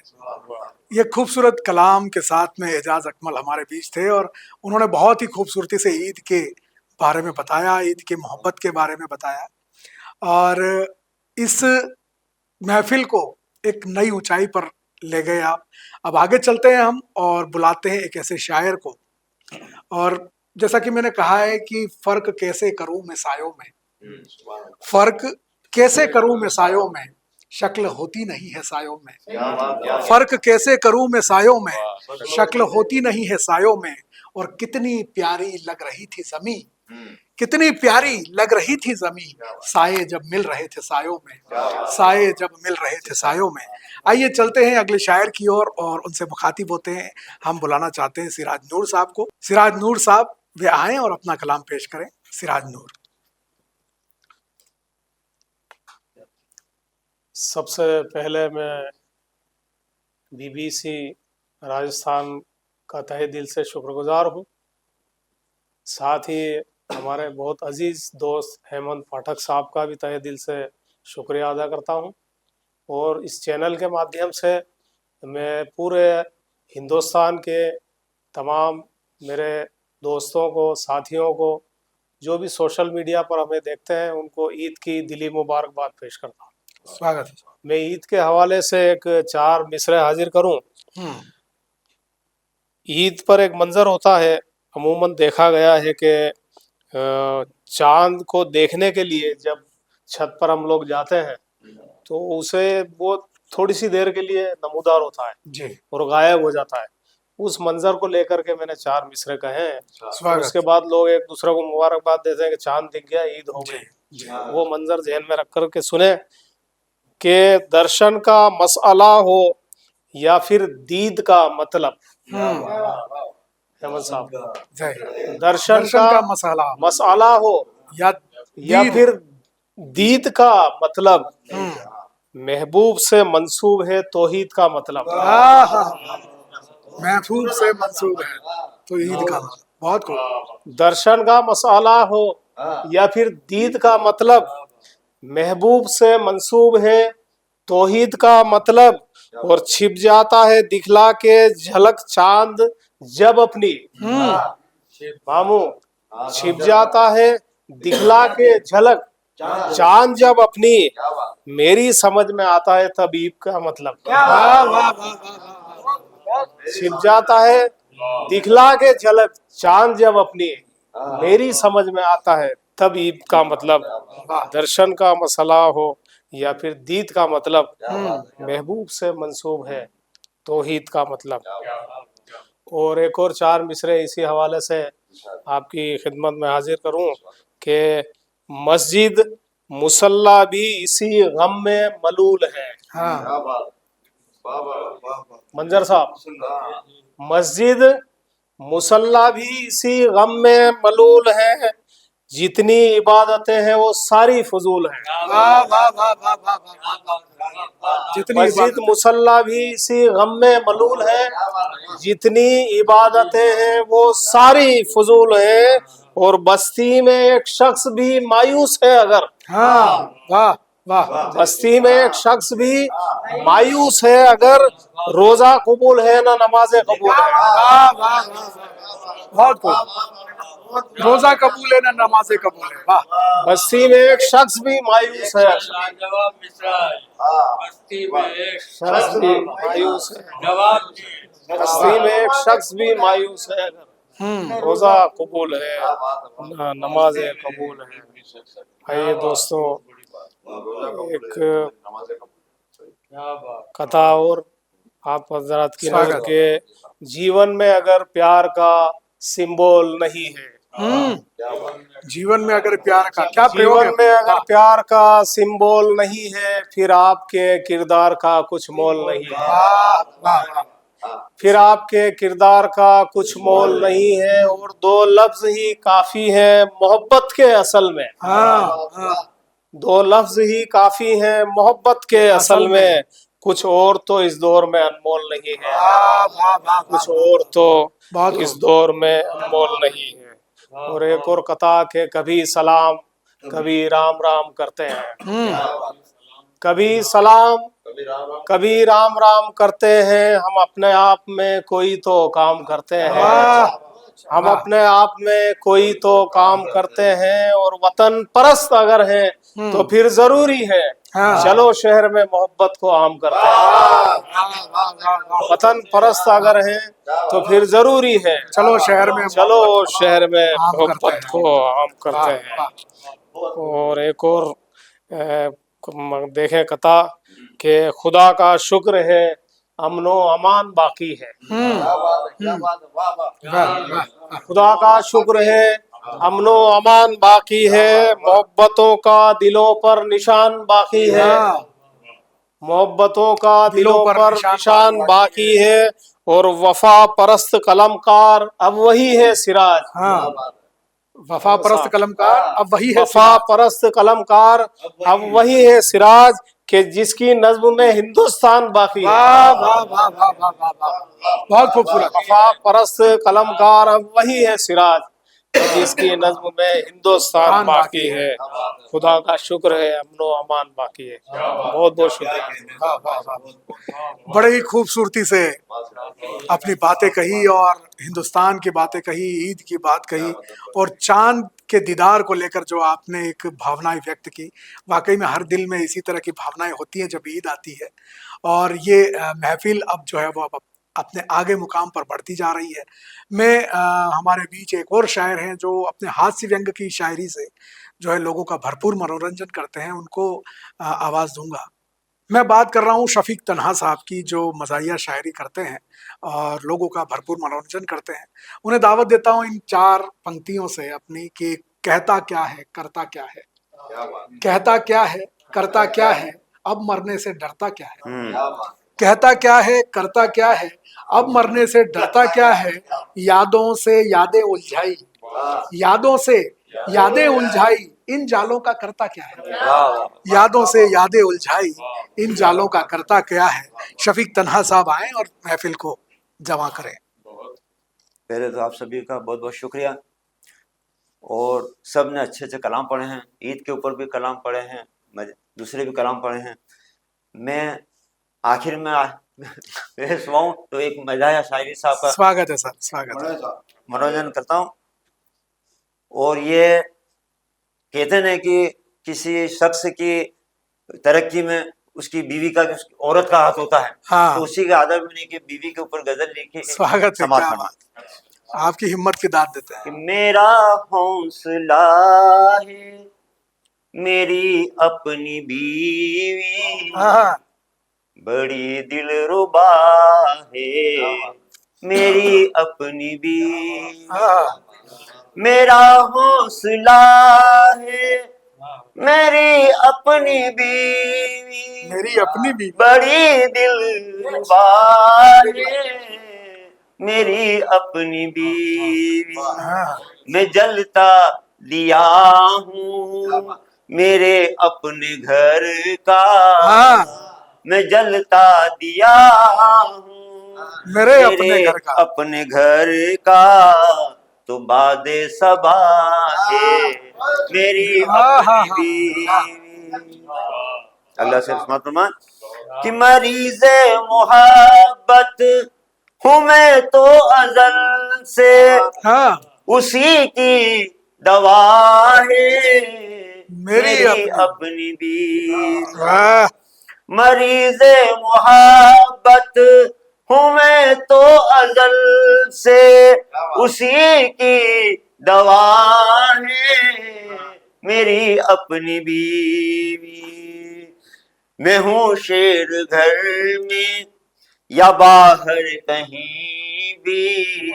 ये खूबसूरत कलाम के साथ में एजाज अकमल हमारे बीच थे और उन्होंने बहुत ही खूबसूरती से ईद के बारे में बताया, ईद की मोहब्बत के बारे में बताया और इस महफिल को एक नई ऊंचाई पर ले गए आप। अब आगे चलते हैं हम और बुलाते हैं एक ऐसे शायर को। और जैसा कि मैंने कहा है कि फर्क कैसे करूं मैं सायों में, फर्क कैसे करूं मैं सायों में, शक्ल होती नहीं है सायों में। फर्क कैसे करूं मैं सायों में, शक्ल होती नहीं है सायों में। और कितनी प्यारी लग रही थी जमी, कितनी प्यारी लग रही थी जमी, साये जब मिल रहे थे सायों में, साये जब मिल रहे थे सायों में। आइए चलते हैं अगले शायर की ओर और उनसे मुखातिब होते हैं। हम बुलाना चाहते हैं सिराज नूर साहब को। सिराज नूर साहब वे आए और अपना कलाम पेश करें। सिराज नूर। सबसे पहले मैं बीबीसी राजस्थान का तहे दिल से शुक्रगुजार हूँ। साथ ही हमारे बहुत अजीज दोस्त हेमंत पाठक साहब का भी तहे दिल से शुक्रिया अदा करता हूँ। और इस चैनल के माध्यम से मैं पूरे हिंदुस्तान के तमाम मेरे दोस्तों को, साथियों को, जो भी सोशल मीडिया पर हमें देखते हैं, उनको ईद की दिली मुबारकबाद पेश करता हूँ। स्वागत है। मैं ईद के हवाले से एक 4 मिसरे हाजिर करूं। ईद पर एक मंजर होता है, अमूमन देखा गया है कि चांद को देखने के लिए जब छत पर हम लोग जाते हैं तो उसे वो थोड़ी सी देर के लिए नमूदार होता है जी। और गायब हो जाता है। उस मंजर को लेकर के मैंने 4 मिसरे कहे हैं। स्वागत। उसके बाद लोग एक दूसरे को मुबारकबाद देते हैं कि चांद दिख गया, ईद हो जी, गई। वो मंजर ध्यान में रख कर के सुने कि दर्शन का मसला हो या फिर दीद का मतलब। हेमंत साहब, जय। दर्शन का मसला हो या फिर दीद का मतलब महबूब से मंसूब है तौहीद का मतलब। महबूब से मंसूब है तो ईद का मतलब। बहुत खूब। दर्शन का मसला हो या फिर दीद का मतलब महबूब से मंसूब है तौहीद का मतलब। और छिप जाता है दिखला के झलक चांद जब अपनी। मामू, छिप जाता है दिखला के झलक चांद जब अपनी, मेरी समझ में आता है तबीब का मतलब। छिप जाता है दिखला के झलक चांद जब अपनी, मेरी समझ में आता है तबीब का मतलब। दर्शन का मसला हो या फिर दीद का मतलब महबूब से मंसूब है तौहीद का मतलब। और एक और 4 मिसरे इसी हवाले से आपकी खिदमत में हाजिर करूं कि मस्जिद मुसल्ला भी इसी गम में मलूल है। मंजर साहब, मस्जिद मुसल्ला भी इसी गम में मलूल है, जितनी इबादतें हैं वो सारी फजूल हैं। मस्जिद मुसल्ला भी इसी गम में मलूल है, जितनी इबादतें हैं वो सारी फजूल हैं। और बस्ती में एक शख्स भी मायूस है अगर, वाह वाह, बस्ती में एक शख्स भी मायूस है अगर, रोजा कबूल है ना नमाजें कबूल है। बहुत खूब। रोजा कबूल है ना नमाजें कबूल है। वाह। बस्ती में एक शख्स भी मायूस है, बस्ती में एक शख्स भी मायूस है, बस्ती में एक शख्स भी मायूस है अगर, रोजा कबूल है ना नमाजें कबूल है। आइए दोस्तों, एक कथा और आप हजरात की नजर के, जीवन में अगर प्यार का सिंबल नहीं है, जीवन में अगर प्यार का क्या प्रयोग जीवन है? में अगर प्यार का सिंबल नहीं है, फिर आपके किरदार का कुछ मोल नहीं है। वाह वाह वाह। फिर आपके किरदार का कुछ मोल नहीं है, और दो लफ्ज ही काफी है मोहब्बत के असल में। हाँ हाँ। दो लफ्ज ही काफी है मोहब्बत के असल में। कुछ और तो इस दौर में अनमोल नहीं है। वाह वाह वाह। कुछ और तो बहुत इस दौर में अनमोल नहीं है। और एक और कथा के कभी सलाम कभी राम राम करते हैं। कभी सलाम कभी राम राम करते हैं। हम अपने आप में कोई तो काम करते हैं। हम अपने आप में कोई तो काम करते हैं, और वतन परस्त अगर हैं तो फिर जरूरी है हाँ। चलो शहर में मोहब्बत को आम करते हैं। वतन परस्त अगर हैं तो फिर जरूरी है चलो शहर में चलो शहर में आम करते मोहब्बत हैं। को आम करते वाह, हैं। वाह। और एक और देखें कथा कि खुदा का शुक्र है अमनो अमान बाकी है। वाह, वाह। खुदा का शुक्र है अमनो अमान बाकी है। मोहब्बतों का दिलों पर निशान बाकी है। मोहब्बतों का दिलों पर निशान बाकी है। और वफा परस्त कलमकार अब वही है सिराज। हाँ। वफा परस्त कलमकार अब वही है वफा परस्त कलमकार अब वही है सिराज, कि जिसकी नज्म में हिंदुस्तान बाकी है। वाह वाह वाह वाह वाह वाह वाह। बहुत खूबसूरत। वफा परस्त कलमकार अब वही है सिराज, जिसकी नज्म में हिंदुस्तान बाकी है। खुदा का शुक्र है अमनो अमान बाकी है। बहुत बहुत शुक्रिया। वाह वाह वाह। बड़े ही खूबसूरती से अपनी बातें कही और हिंदुस्तान की बातें कही, ईद की बात कही और चांद के दीदार को लेकर जो आपने एक भावनाएं व्यक्त की। वाकई में हर दिल में इसी तरह की भावनाएं होती हैं जब ईद आती है। और ये महफिल अब जो है वो अब अपने आगे मुकाम पर बढ़ती जा रही है। मैं हमारे बीच एक और शायर हैं जो अपने हास्य व्यंग की शायरी से जो है लोगों का भरपूर मनोरंजन करते हैं, उनको आवाज़ दूंगा। मैं बात कर रहा हूँ शफीक तन्हा साहब की, जो मज़ाहिया शायरी करते हैं और लोगों का भरपूर मनोरंजन करते हैं। उन्हें दावत देता हूँ इन 4 पंक्तियों से अपनी कि कहता क्या है करता क्या है, कहता क्या है करता क्या है, अब मरने से डरता क्या है। कहता क्या है करता क्या है, अब मरने से डरता क्या है। यादों से यादें उलझाई, यादों से यादें उलझाई, इन जालों का करता क्या है। यादों से यादें उलझाई, इन जालों का करता क्या है। शफीक तन्हा साहब आए और महफिल को जमा करें। पहले तो आप सभी का बहुत बहुत शुक्रिया। और सब ने अच्छे अच्छे कलाम पढ़े हैं, ईद के ऊपर भी कलाम पढ़े हैं, दूसरे भी कलाम पढ़े हैं। मैं आखिर में पेश हुआ हूँ तो एक मज़ाहिया शायरी साहब का स्वागत है सर, स्वागत है। मनोरंजन करता हूँ। और ये कहते हैं कि किसी शख्स की तरक्की में उसकी बीवी का, उसकी औरत का हाथ होता है। हाँ। तो उसी के आदर में कि बीवी के ऊपर गजल लिखी, स्वागत है, समाज क्या करना। बात। आपकी हिम्मत की दाद देते हैं। कि मेरा हौसला है मेरी अपनी बीवी, हाँ। बड़ी दिलरुबा है मेरी अपनी बीवी। हाँ। मेरा हौसला है मेरी अपनी बीवी, मेरी अपनी भी। बड़ी दिलरुबा है मेरी अपनी बीवी। हाँ। मैं जलता दिया हूँ मेरे अपने घर का, हाँ। मैं जलता दिया हूँ मेरे अपने घर का। अपने घर का। तो बादे सबा है मेरी अपनी बीवी। अल्लाह से फरमान कि मरीज़े मोहब्बत हूँ मैं तो अज़ल से, हाँ। उसी की दवा है मेरी अपनी बीवी। वाह। मरीज़े मोहब्बत हूँ मैं तो अज़ल से, उसी की दवा है मेरी अपनी बीवी। मैं हूँ शेर घर में या बाहर कहीं भी,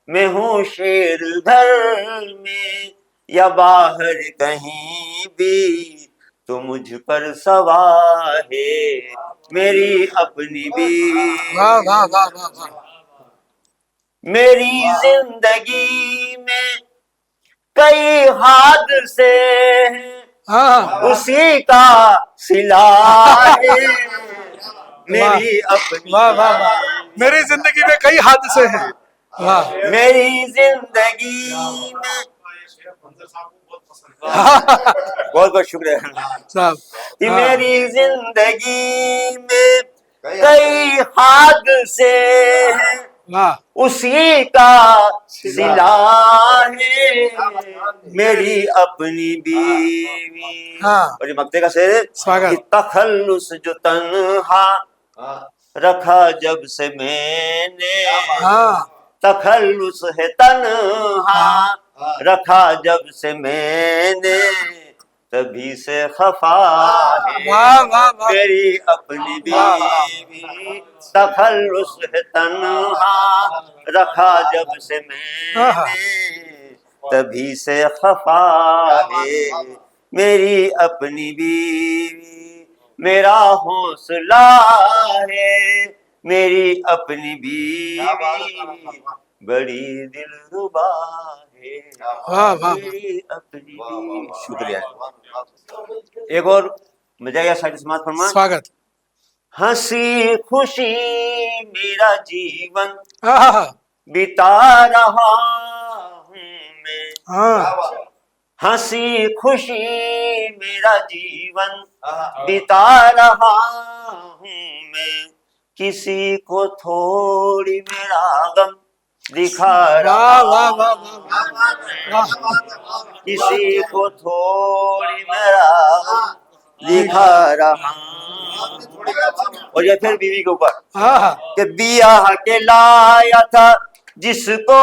मैं हूँ शेर घर में या बाहर कहीं भी तो मुझ पर सवार है मेरी अपनी बीवी। वाह वाह वाह वाह वाह। मेरी जिंदगी में कई हादसे हैं, हाँ उसी का सिला है मेरी अपनी। वाह वाह वाह। मेरी जिंदगी में कई हादसे हैं। वाह। मेरी जिंदगी में बहुत बहुत शुक्रिया साहब कि हाँ। मेरी जिंदगी में कई हादसे हैं, वाह। उसी का सिला है मेरी अपनी बीवी। हाँ। और ये मक्ते का शेर है स्वागत। कि तखल्लुस जो तन्हा रखा जब से मैंने, हाँ तखल्लुस है तन्हा रखा जब से मैंने, तभी से खफा है वाह वाह वाह। मेरी अपनी बीवी। तखल्लुस है तन्हा रखा जब से मैंने, तभी से खफा है मेरी अपनी बीवी। मेरा हौसला है मेरी अपनी बीवी, बड़ी दिलरुबा है वाह वाह। मेरी अपनी बीवी। शुक्रिया। एक और मजा गया शायद समाज फरमान। स्वागत। हंसी खुशी मेरा जीवन हाँ बिता रहा हूँ मैं, हाँ। हंसी खुशी मेरा जीवन बिता रहा हूँ मैं, किसी को थोड़ी मेरा गम दिखा रहा वाह वाह वाह वाह। किसी को थोड़ी मेरा गम दिखा रहा। और ये फिर बीवी के ऊपर हाँ कि बियाह के लाया था जिसको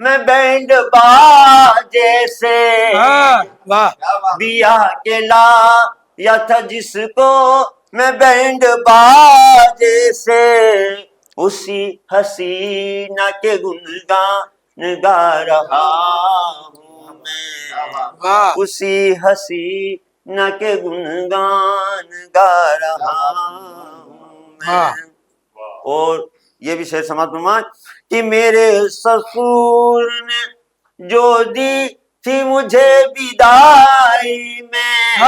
मैं बैंड बाजे से, हाँ। वाह। बियाह के लाया था जिसको मैं बैंड बाजे से, उसी हसीना के गुणगान गा रहा हूँ मैं, वाह। उसी हसीना के गुणगान गा रहा हूँ हाँ। मैं। और ये भी शेर समाज प्रमाण कि मेरे ससुर ने जो दी थी मुझे विदाई में,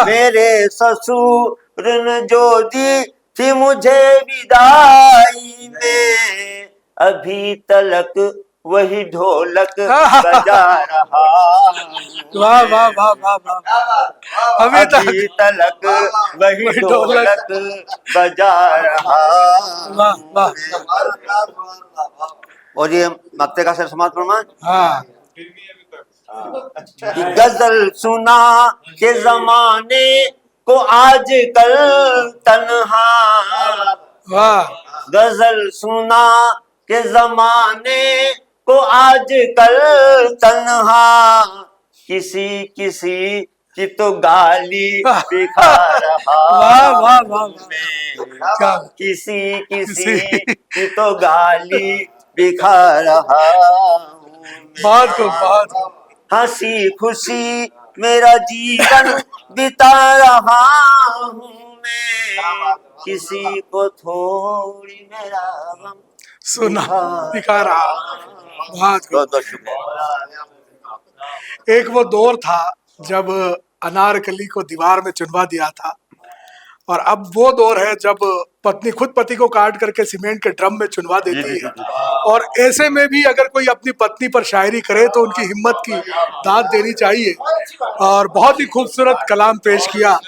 मेरे ससुर ने जो दी थी मुझे विदाई में, अभी तलक वही ढोलक बजा रहा। वाह वाह वाह वाह वाह। अभी तलक वही ढोलक बजा रहा। वाह वाह। और ये मक्ते का शेर समाज प्रमाण हाँ कि गजल सुना के जमाने को आजकल तन्हा, वाह। गजल सुना के जमाने को आजकल तन्हा, किसी किसी की तो गाली दिखा रहा वाह वाह वाह। क्या किसी किसी की तो गाली दिखा रहा बहुत खूब बहुत खूब। हंसी खुशी मेरा जीवन बिता रहा हूँ मैं, किसी को थोड़ी मेरा गम सुना दिखा रहा। बहुत खूब। बहुत बहुत शुक्रिया। एक वो दौर था जब अनारकली को दीवार में चुनवा दिया था, और अब वो दौर है जब पत्नी खुद पति को काट करके सीमेंट के ड्रम में चुनवा देती है। और ऐसे में भी अगर कोई अपनी पत्नी पर शायरी करे तो उनकी हिम्मत की दाद देनी चाहिए। और बहुत ही खूबसूरत कलाम पेश किया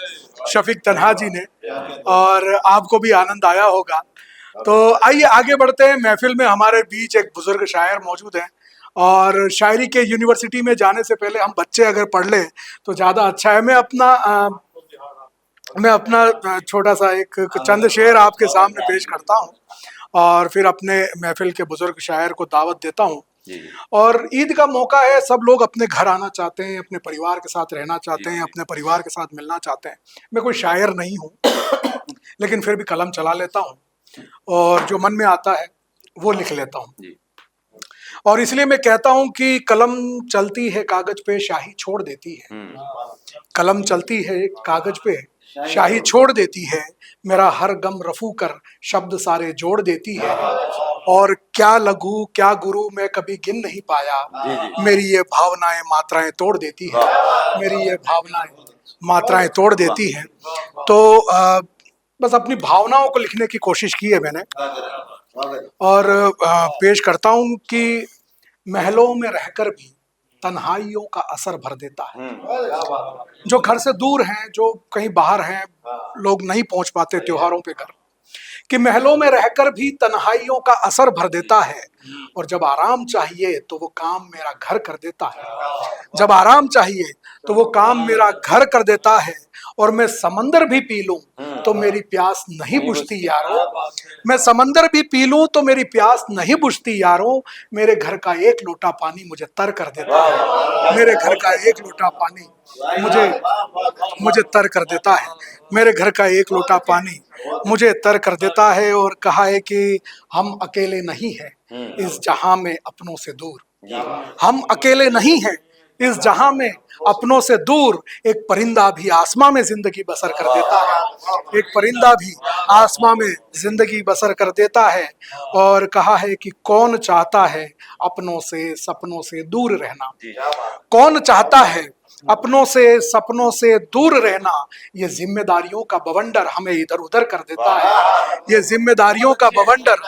शफीक तन्हा जी ने, और आपको भी आनंद आया होगा। तो आइए आगे बढ़ते हैं। महफिल में हमारे बीच एक बुजुर्ग शायर मौजूद हैं, और शायरी के यूनिवर्सिटी में जाने से पहले हम बच्चे अगर पढ़ लें तो ज़्यादा अच्छा है। मैं अपना छोटा सा एक चंद शेर आपके सामने पेश करता हूँ, और फिर अपने महफिल के बुजुर्ग शायर को दावत देता हूँ। और ईद का मौका है, सब लोग अपने घर आना चाहते हैं, अपने परिवार के साथ रहना चाहते हैं, अपने परिवार के साथ मिलना चाहते हैं। मैं कोई शायर नहीं हूँ लेकिन फिर भी कलम चला लेता हूँ और जो मन में आता है वो लिख लेता हूँ। और इसलिए मैं कहता हूं कि कलम चलती है कागज पे शाही छोड़ देती है, कलम चलती है कागज पे शाही छोड़ देती है, मेरा हर गम रफू कर शब्द सारे जोड़ देती है। और क्या लघु क्या गुरु मैं कभी गिन नहीं पाया, मेरी ये भावनाएं मात्राएं तोड़ देती है, मेरी ये भावनाएं मात्राएं तोड़ देती है। तो बस अपनी भावनाओं को लिखने की कोशिश की है मैंने, और पेश करता हूं कि महलों में रहकर भी तन्हाइयों का असर भर देता है। जो घर से दूर हैं, जो कहीं बाहर हैं, लोग नहीं पहुंच पाते त्योहारों पे घर, कि महलों में रहकर भी तन्हाइयों का असर भर देता है। और जब आराम चाहिए तो वो काम मेरा घर कर देता है, जब आराम चाहिए तो वो काम मेरा घर कर देता है। और मैं समंदर भी पी लूं तो मेरी प्यास नहीं बुझती यारों, मैं समंदर भी पी लूं तो मेरी प्यास नहीं बुझती यारों। मेरे घर का एक लोटा पानी मुझे तर कर देता है, मेरे घर का एक लोटा पानी मुझे तर कर देता है, मेरे घर का एक लोटा पानी मुझे तर कर देता है। और कहा है कि हम अकेले नहीं हैं इस जहां में अपनों से दूर, हम अकेले नहीं हैं इस जहां में अपनों से दूर। एक परिंदा भी आसमां में जिंदगी बसर कर देता है, एक परिंदा भी आसमां में जिंदगी बसर कर देता है। और कहा है कि कौन चाहता है अपनों से सपनों से दूर रहना, कौन चाहता है अपनों से सपनों से दूर रहना। ये जिम्मेदारियों का बवंडर हमें इधर उधर कर देता है, ये जिम्मेदारियों का बवंडर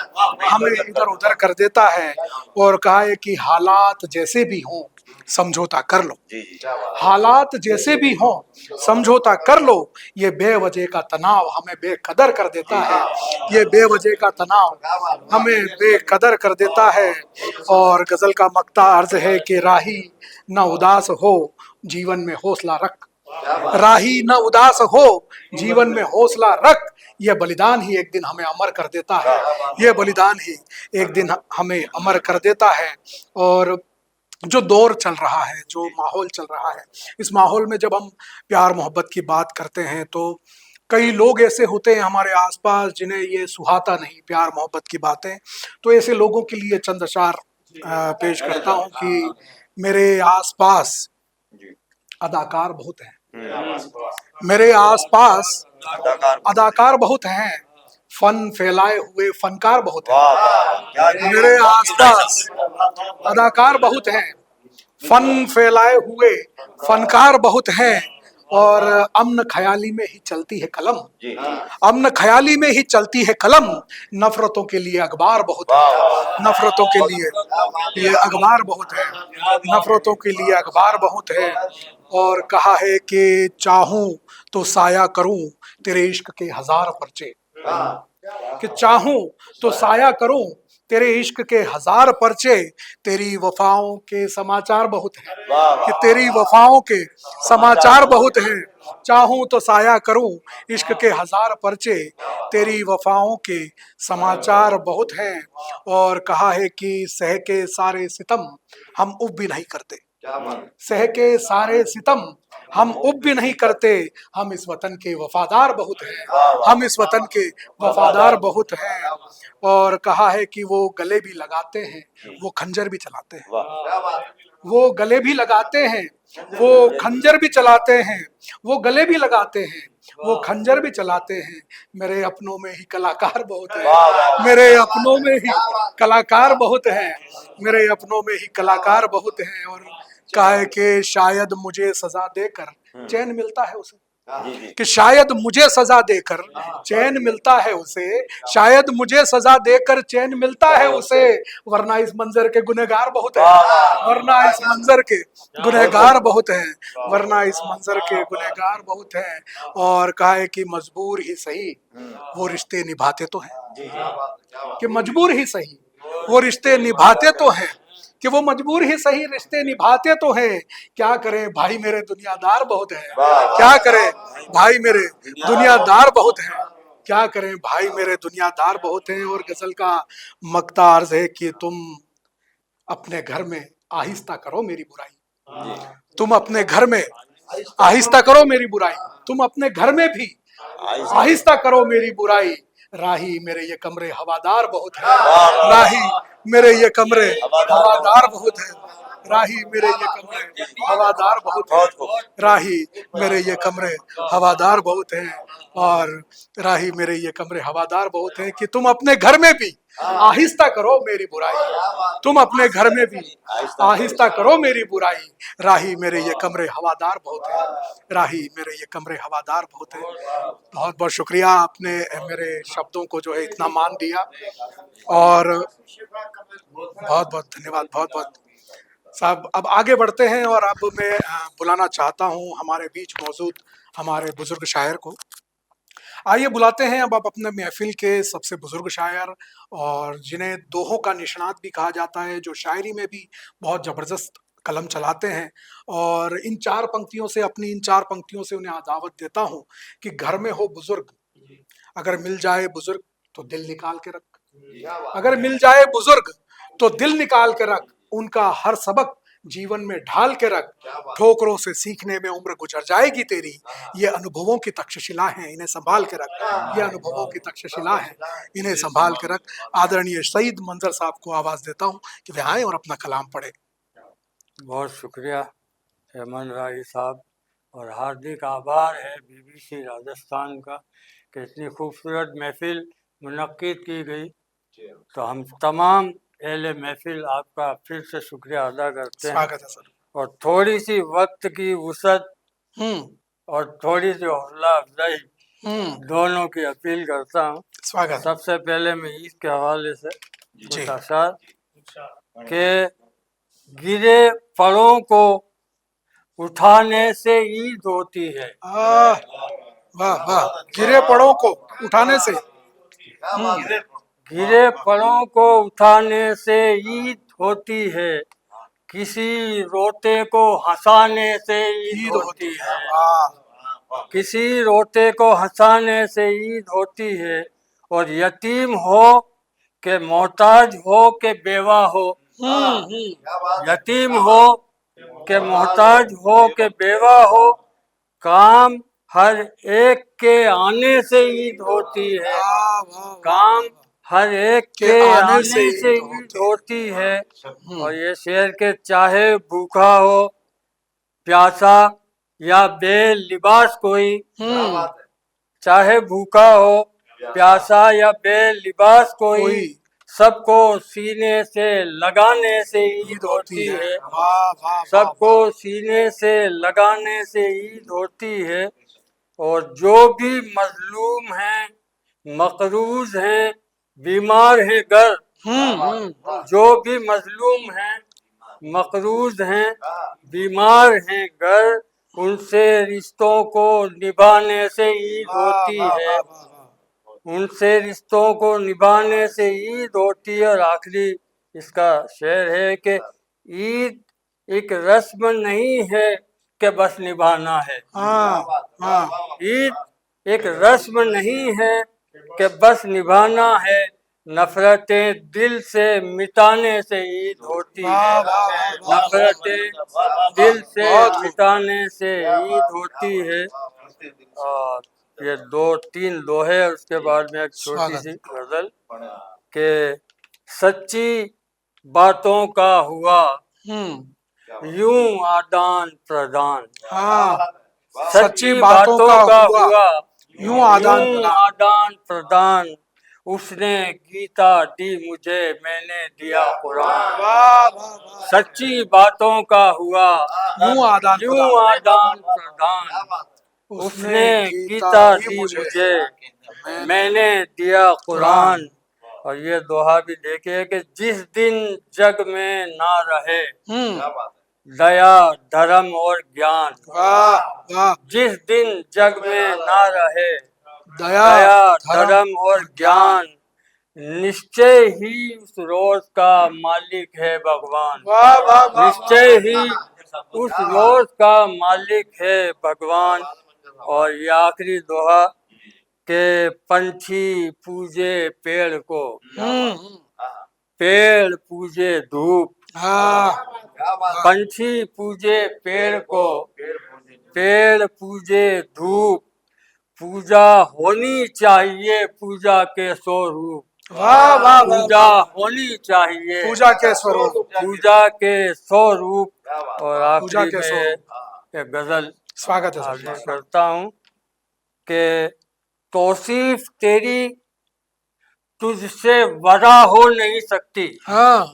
हमें इधर उधर कर देता है। और कहा है कि हालात जैसे भी हों समझौता कर लो, हालात जैसे भी हों समझौता कर लो। ये बेवजह का तनाव हमें बेकदर कर देता है, ये बेवजह का तनाव हमें बेकदर कर देता है। और गजल का मक्ता अर्ज है कि राही न उदास हो जीवन में हौसला रख, राही न उदास हो जीवन में हौसला रख। यह बलिदान ही एक दिन हमें अमर कर देता है, यह बलिदान ही एक दिन हमें अमर कर देता है। और जो दौर चल रहा है, जो माहौल चल रहा है, इस माहौल में जब हम प्यार मोहब्बत की बात करते हैं तो कई लोग ऐसे होते हैं हमारे आसपास जिन्हें ये सुहाता नहीं प्यार मोहब्बत की बातें। तो ऐसे लोगों के लिए चंद अशार पेश करता हूँ कि मेरे आसपास अदाकार बहुत हैं, मेरे आसपास अदाकार बहुत हैं, फन फैलाए हुए फनकार बहुत हैं। मेरे आसपास अदाकार बहुत हैं, फन फैलाए हुए फनकार बहुत हैं। और अमन ख्याली में ही चलती है कलम, अमन ख्याली में ही चलती है कलम। नफरतों के लिए अखबार बहुत है, नफरतों के लिए ये अखबार बहुत है, नफरतों के लिए अखबार बहुत है। और कहा है कि चाहूं तो साया करूं तेरे इश्क के हजार पर्चे, कि चाहूं तो साया करूं तेरे इश्क के हजार पर्चे। तेरी वफाओं के समाचार बहुत हैं, कि तेरी वफाओं के समाचार बहुत हैं। चाहूं तो साया करूं इश्क के हजार पर्चे, तेरी वफाओं के समाचार बहुत हैं। और कहा है कि सह के सारे सितम हम उब भी नहीं करते, सह के सारे सितम हम उब भी नहीं करते। हम इस वतन के वफादार बहुत हैं, हम इस वतन के वफादार बहुत हैं। और कहा है कि वो गले भी लगाते हैं, वो खंजर भी चलाते हैं, वो गले भी लगाते हैं, वो खंजर भी चलाते हैं, वो गले भी लगाते हैं, वो खंजर भी चलाते हैं। मेरे अपनों में ही कलाकार बहुत हैं, मेरे अपनों में ही कलाकार बहुत हैं, मेरे अपनों में ही कलाकार बहुत हैं। और कहा है कि शायद मुझे सजा देकर चैन मिलता है उसे, कि शायद मुझे सजा देकर चैन मिलता है उसे, शायद मुझे सजा देकर चैन मिलता है उसे। वरना इस मंजर के गुनहगार बहुत हैं, वरना इस मंजर के गुनहगार बहुत हैं, वरना इस मंजर के गुनहगार बहुत हैं। और कहा है कि मजबूर ही सही वो रिश्ते निभाते तो हैं, कि मजबूर ही सही वो रिश्ते निभाते तो हैं, कि वो मजबूर ही सही रिश्ते निभाते तो हैं। क्या करें भाई मेरे दुनियादार बहुत हैं, क्या करें भाई मेरे दुनियादार बहुत हैं, क्या करें भाई मेरे दुनियादार बहुत हैं। और गजल का मक्ता अर्ज है कि तुम अपने घर में आहिस्ता करो मेरी बुराई, तुम अपने घर में आहिस्ता करो मेरी बुराई, तुम अपने घर में भी आहिस्ता करो मेरी बुराई। राही मेरे ये कमरे हवादार बहुत है, राही मेरे ये कमरे हवादार बहुत है, राही मेरे ये कमरे हवादार बहुत है, राही मेरे ये कमरे हवादार बहुत है, और राही मेरे ये कमरे हवादार बहुत है कि तुम अपने घर में भी आहिस्ता करो मेरी बुराई, तुम अपने घर में भी आहिस्ता करो मेरी बुराई, राही मेरे ये कमरे हवादार बहुत है, राही मेरे ये कमरे हवादार बहुत है। बहुत बहुत शुक्रिया, आपने मेरे शब्दों को जो है इतना मान दिया, और बहुत बहुत धन्यवाद, बहुत बहुत साहब। अब आगे बढ़ते हैं, और अब मैं बुलाना चाहता हूं हमारे बीच मौजूद हमारे बुजुर्ग शायर को। आइए बुलाते हैं अब अपने महफिल के सबसे बुजुर्ग शायर, और जिन्हें दोहों का निष्णात भी कहा जाता है, जो शायरी में भी बहुत जबरदस्त कलम चलाते हैं, और इन चार पंक्तियों से, अपनी इन चार पंक्तियों से उन्हें दावत देता हूं कि घर में हो बुजुर्ग, अगर मिल जाए बुजुर्ग तो दिल निकाल के रख, अगर मिल जाए बुजुर्ग तो दिल निकाल के रख, उनका हर सबक जीवन में ढाल के रख, ठोकरों से सीखने में उम्र गुजर जाएगी तेरी, ये अनुभवों की तक्षशिला है, इन्हें संभाल के रख, ये अनुभवों की तक्षशिला है, इन्हें संभाल के रख। आदरणीय सईद मंजर साहब को आवाज देता हूं कि वे आए और अपना कलाम पढ़े। बहुत शुक्रिया हेमंत राय साहब, और हार्दिक आभार है BBC राजस्थान का कि इतनी खूबसूरत महफिल मुनक्किद की गई। तो हम तमाम अहले महफिल आपका फिर से शुक्रिया अदा करते हैं। स्वागत है सर। और थोड़ी सी वक्त की वुसअत और थोड़ी सी हौसला अफजाई दोनों की अपील करता हूँ। स्वागत। सबसे पहले मैं ईद के हवाले से कुछ अशार के गिरे फलों को उठाने से ईद होती है। वाह वाह, गिरे पड़ों को उठाने से, गिरे फलों को उठाने से ईद होती है, किसी रोते को हंसाने से ईद होती है, किसी रोते को हंसाने से ईद होती है, और यतीम हो के मोहताज हो के बेवा हो, यतीम हो के मोहताज हो के बेवा हो, काम हर एक के आने से ईद होती है, काम हर एक के आने से ईद होती है। और ये शेर के चाहे भूखा हो प्यासा या बेलिबास कोई, चाहे भूखा हो प्यासा या बेलिबास कोई, सबको सीने से लगाने से ईद होती है, सबको सीने से लगाने से ईद होती है। और जो भी मजलूम हैं, मकरूज हैं, बीमार हैं घर, जो भी मजलूम हैं, मकरूज हैं, बीमार हैं घर, उनसे रिश्तों को निभाने से ईद होती है, उनसे रिश्तों को निभाने से ईद होती है। और आखिरी इसका शेर है कि ईद एक रस्म नहीं है कि बस निभाना है, ईद एक रस्म नहीं है कि बस निभाना है, नफरतें दिल से मिटाने से ईद होती है, नफरतें दिल से मिटाने से ईद होती है। और ये 2-3 दोहे, उसके बाद में एक छोटी सी गजल के सच्ची बातों का हुआ यूं आदान प्रदान, सच्ची बातों का हुआ यूं आदान प्रदान, उसने गीता दी मुझे मैंने दिया कुरान, सच्ची बातों का हुआ यूं आदान प्रदान, उसने गीता दी मुझे मैंने दिया कुरान। और ये दोहा भी देखिए कि जिस दिन जग में ना रहे दया धर्म और ज्ञान, जिस दिन जग में ना रहे दया धर्म और ज्ञान, निश्चय ही उस रोज का मालिक है भगवान, निश्चय ही उस रोज का मालिक है भगवान। और ये आखिरी दोहा के पंछी पूजे पेड़ को, पेड़ पूजे धूप, पंछी पूजे पेड़ को, पेड़ पूजे धूप, पूजा होनी चाहिए पूजा के स्वरूप, वाह वाह वाह, पूजा होनी चाहिए पूजा के स्वरूप, पूजा के स्वरूप। और पूजा आखिरी के में स्वरूप। एक गजल स्वागत है आगे सर। करता हूँ कि तौसीफ तेरी तुझसे वरा हो नहीं सकती, हाँ,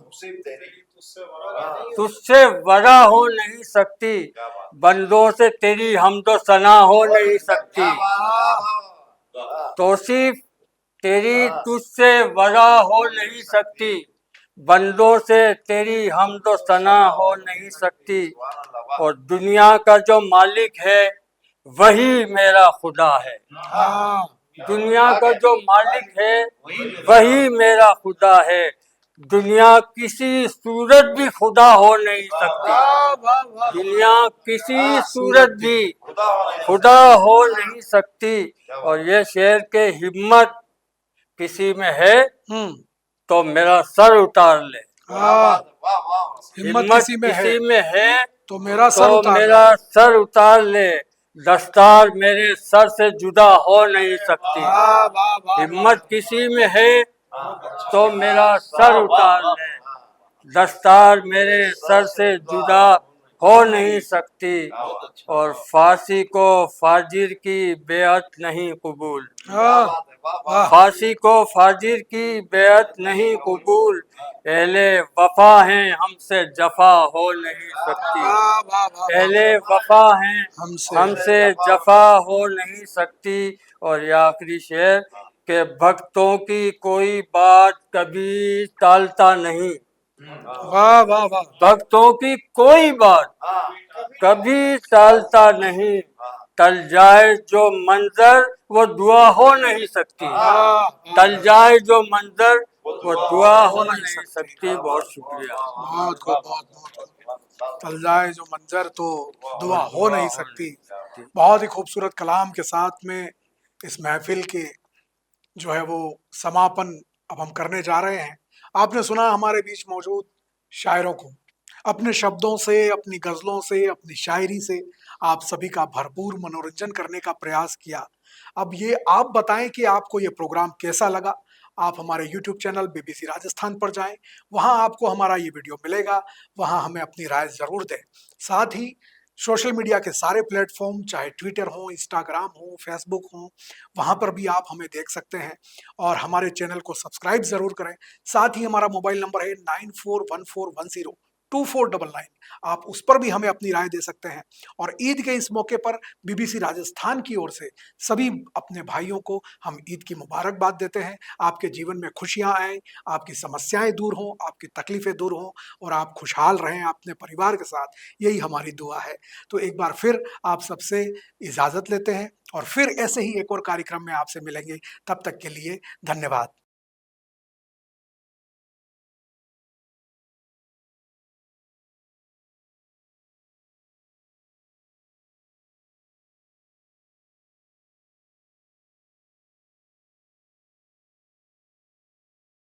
तुझसे वरा हो नहीं सकती, बंदों से तेरी हमदो सना हो नहीं सकती। तौसीफ तेरी तुझसे वरा हो नहीं सकती, बंदों से तेरी हमदो सना हो नहीं सकती। और दुनिया का जो मालिक है वही मेरा खुदा है, हाँ, दुनिया का जो मालिक है वही मेरा खुदा है। दुनिया किसी सूरत भी खुदा हो नहीं सकती, वाह वाह वाह, दुनिया किसी सूरत भी खुदा हो नहीं सकती। और ये शेर के हिम्मत किसी में है तो मेरा सर उतार ले, हाँ, हिम्मत हिम्मत किसी में है तो मेरा सर तो उतार ले। मेरा सर उतार ले, दस्तार मेरे सर से जुदा हो नहीं सकती। वाह वाह वाह, हिम्मत किसी में है तो मेरा सर उतार ले, दस्तार मेरे सर से जुदा हो नहीं सकती। और फांसी को फाजिर की बेअत नहीं कबूल, हाँ, वाह, फांसी को फाजिर की बेअत नहीं कबूल, अहले वफा हैं हमसे जफा हो नहीं सकती, वाह वाह वाह, अहले वफा हैं हमसे हमसे जफा हो नहीं सकती। और ये आखिरी शेर के भक्तों की कोई बात कभी टालता नहीं, वाह वाह वाह, भक्तों की कोई बात कभी टालता नहीं, टल जाए जो मंजर वो दुआ हो नहीं सकती, टल जाए जो मंजर वो दुआ हो नहीं सकती। बहुत शुक्रिया। बहुत खूब, बहुत बहुत खूब। टल जाए जो मंजर तो दुआ हो नहीं सकती। बहुत ही खूबसूरत कलाम के साथ में इस महफिल के जो है वो समापन अब हम करने जा रहे हैं। आपने सुना हमारे बीच मौजूद शायरों को, अपने शब्दों से, अपनी गजलों से, अपनी शायरी से आप सभी का भरपूर मनोरंजन करने का प्रयास किया। अब ये आप बताएं कि आपको ये प्रोग्राम कैसा लगा। आप हमारे यूट्यूब चैनल बीबीसी राजस्थान पर जाएं, वहां आपको हमारा ये वीडियो मिलेगा, वहां हमें अपनी राय जरूर दें। साथ ही सोशल मीडिया के सारे प्लेटफॉर्म, चाहे ट्विटर हो, इंस्टाग्राम हो, फेसबुक हो, वहां पर भी आप हमें देख सकते हैं और हमारे चैनल को सब्सक्राइब जरूर करें। साथ ही हमारा मोबाइल नंबर है 9414102499, आप उस पर भी हमें अपनी राय दे सकते हैं। और ईद के इस मौके पर बीबीसी राजस्थान की ओर से सभी अपने भाइयों को हम ईद की मुबारकबाद देते हैं। आपके जीवन में खुशियां आए, आपकी समस्याएं दूर हों, आपकी तकलीफें दूर हों और आप खुशहाल रहें अपने परिवार के साथ, यही हमारी दुआ है। तो एक बार फिर आप सबसे इजाजत लेते हैं और फिर ऐसे ही एक और कार्यक्रम में आपसे मिलेंगे। तब तक के लिए धन्यवाद।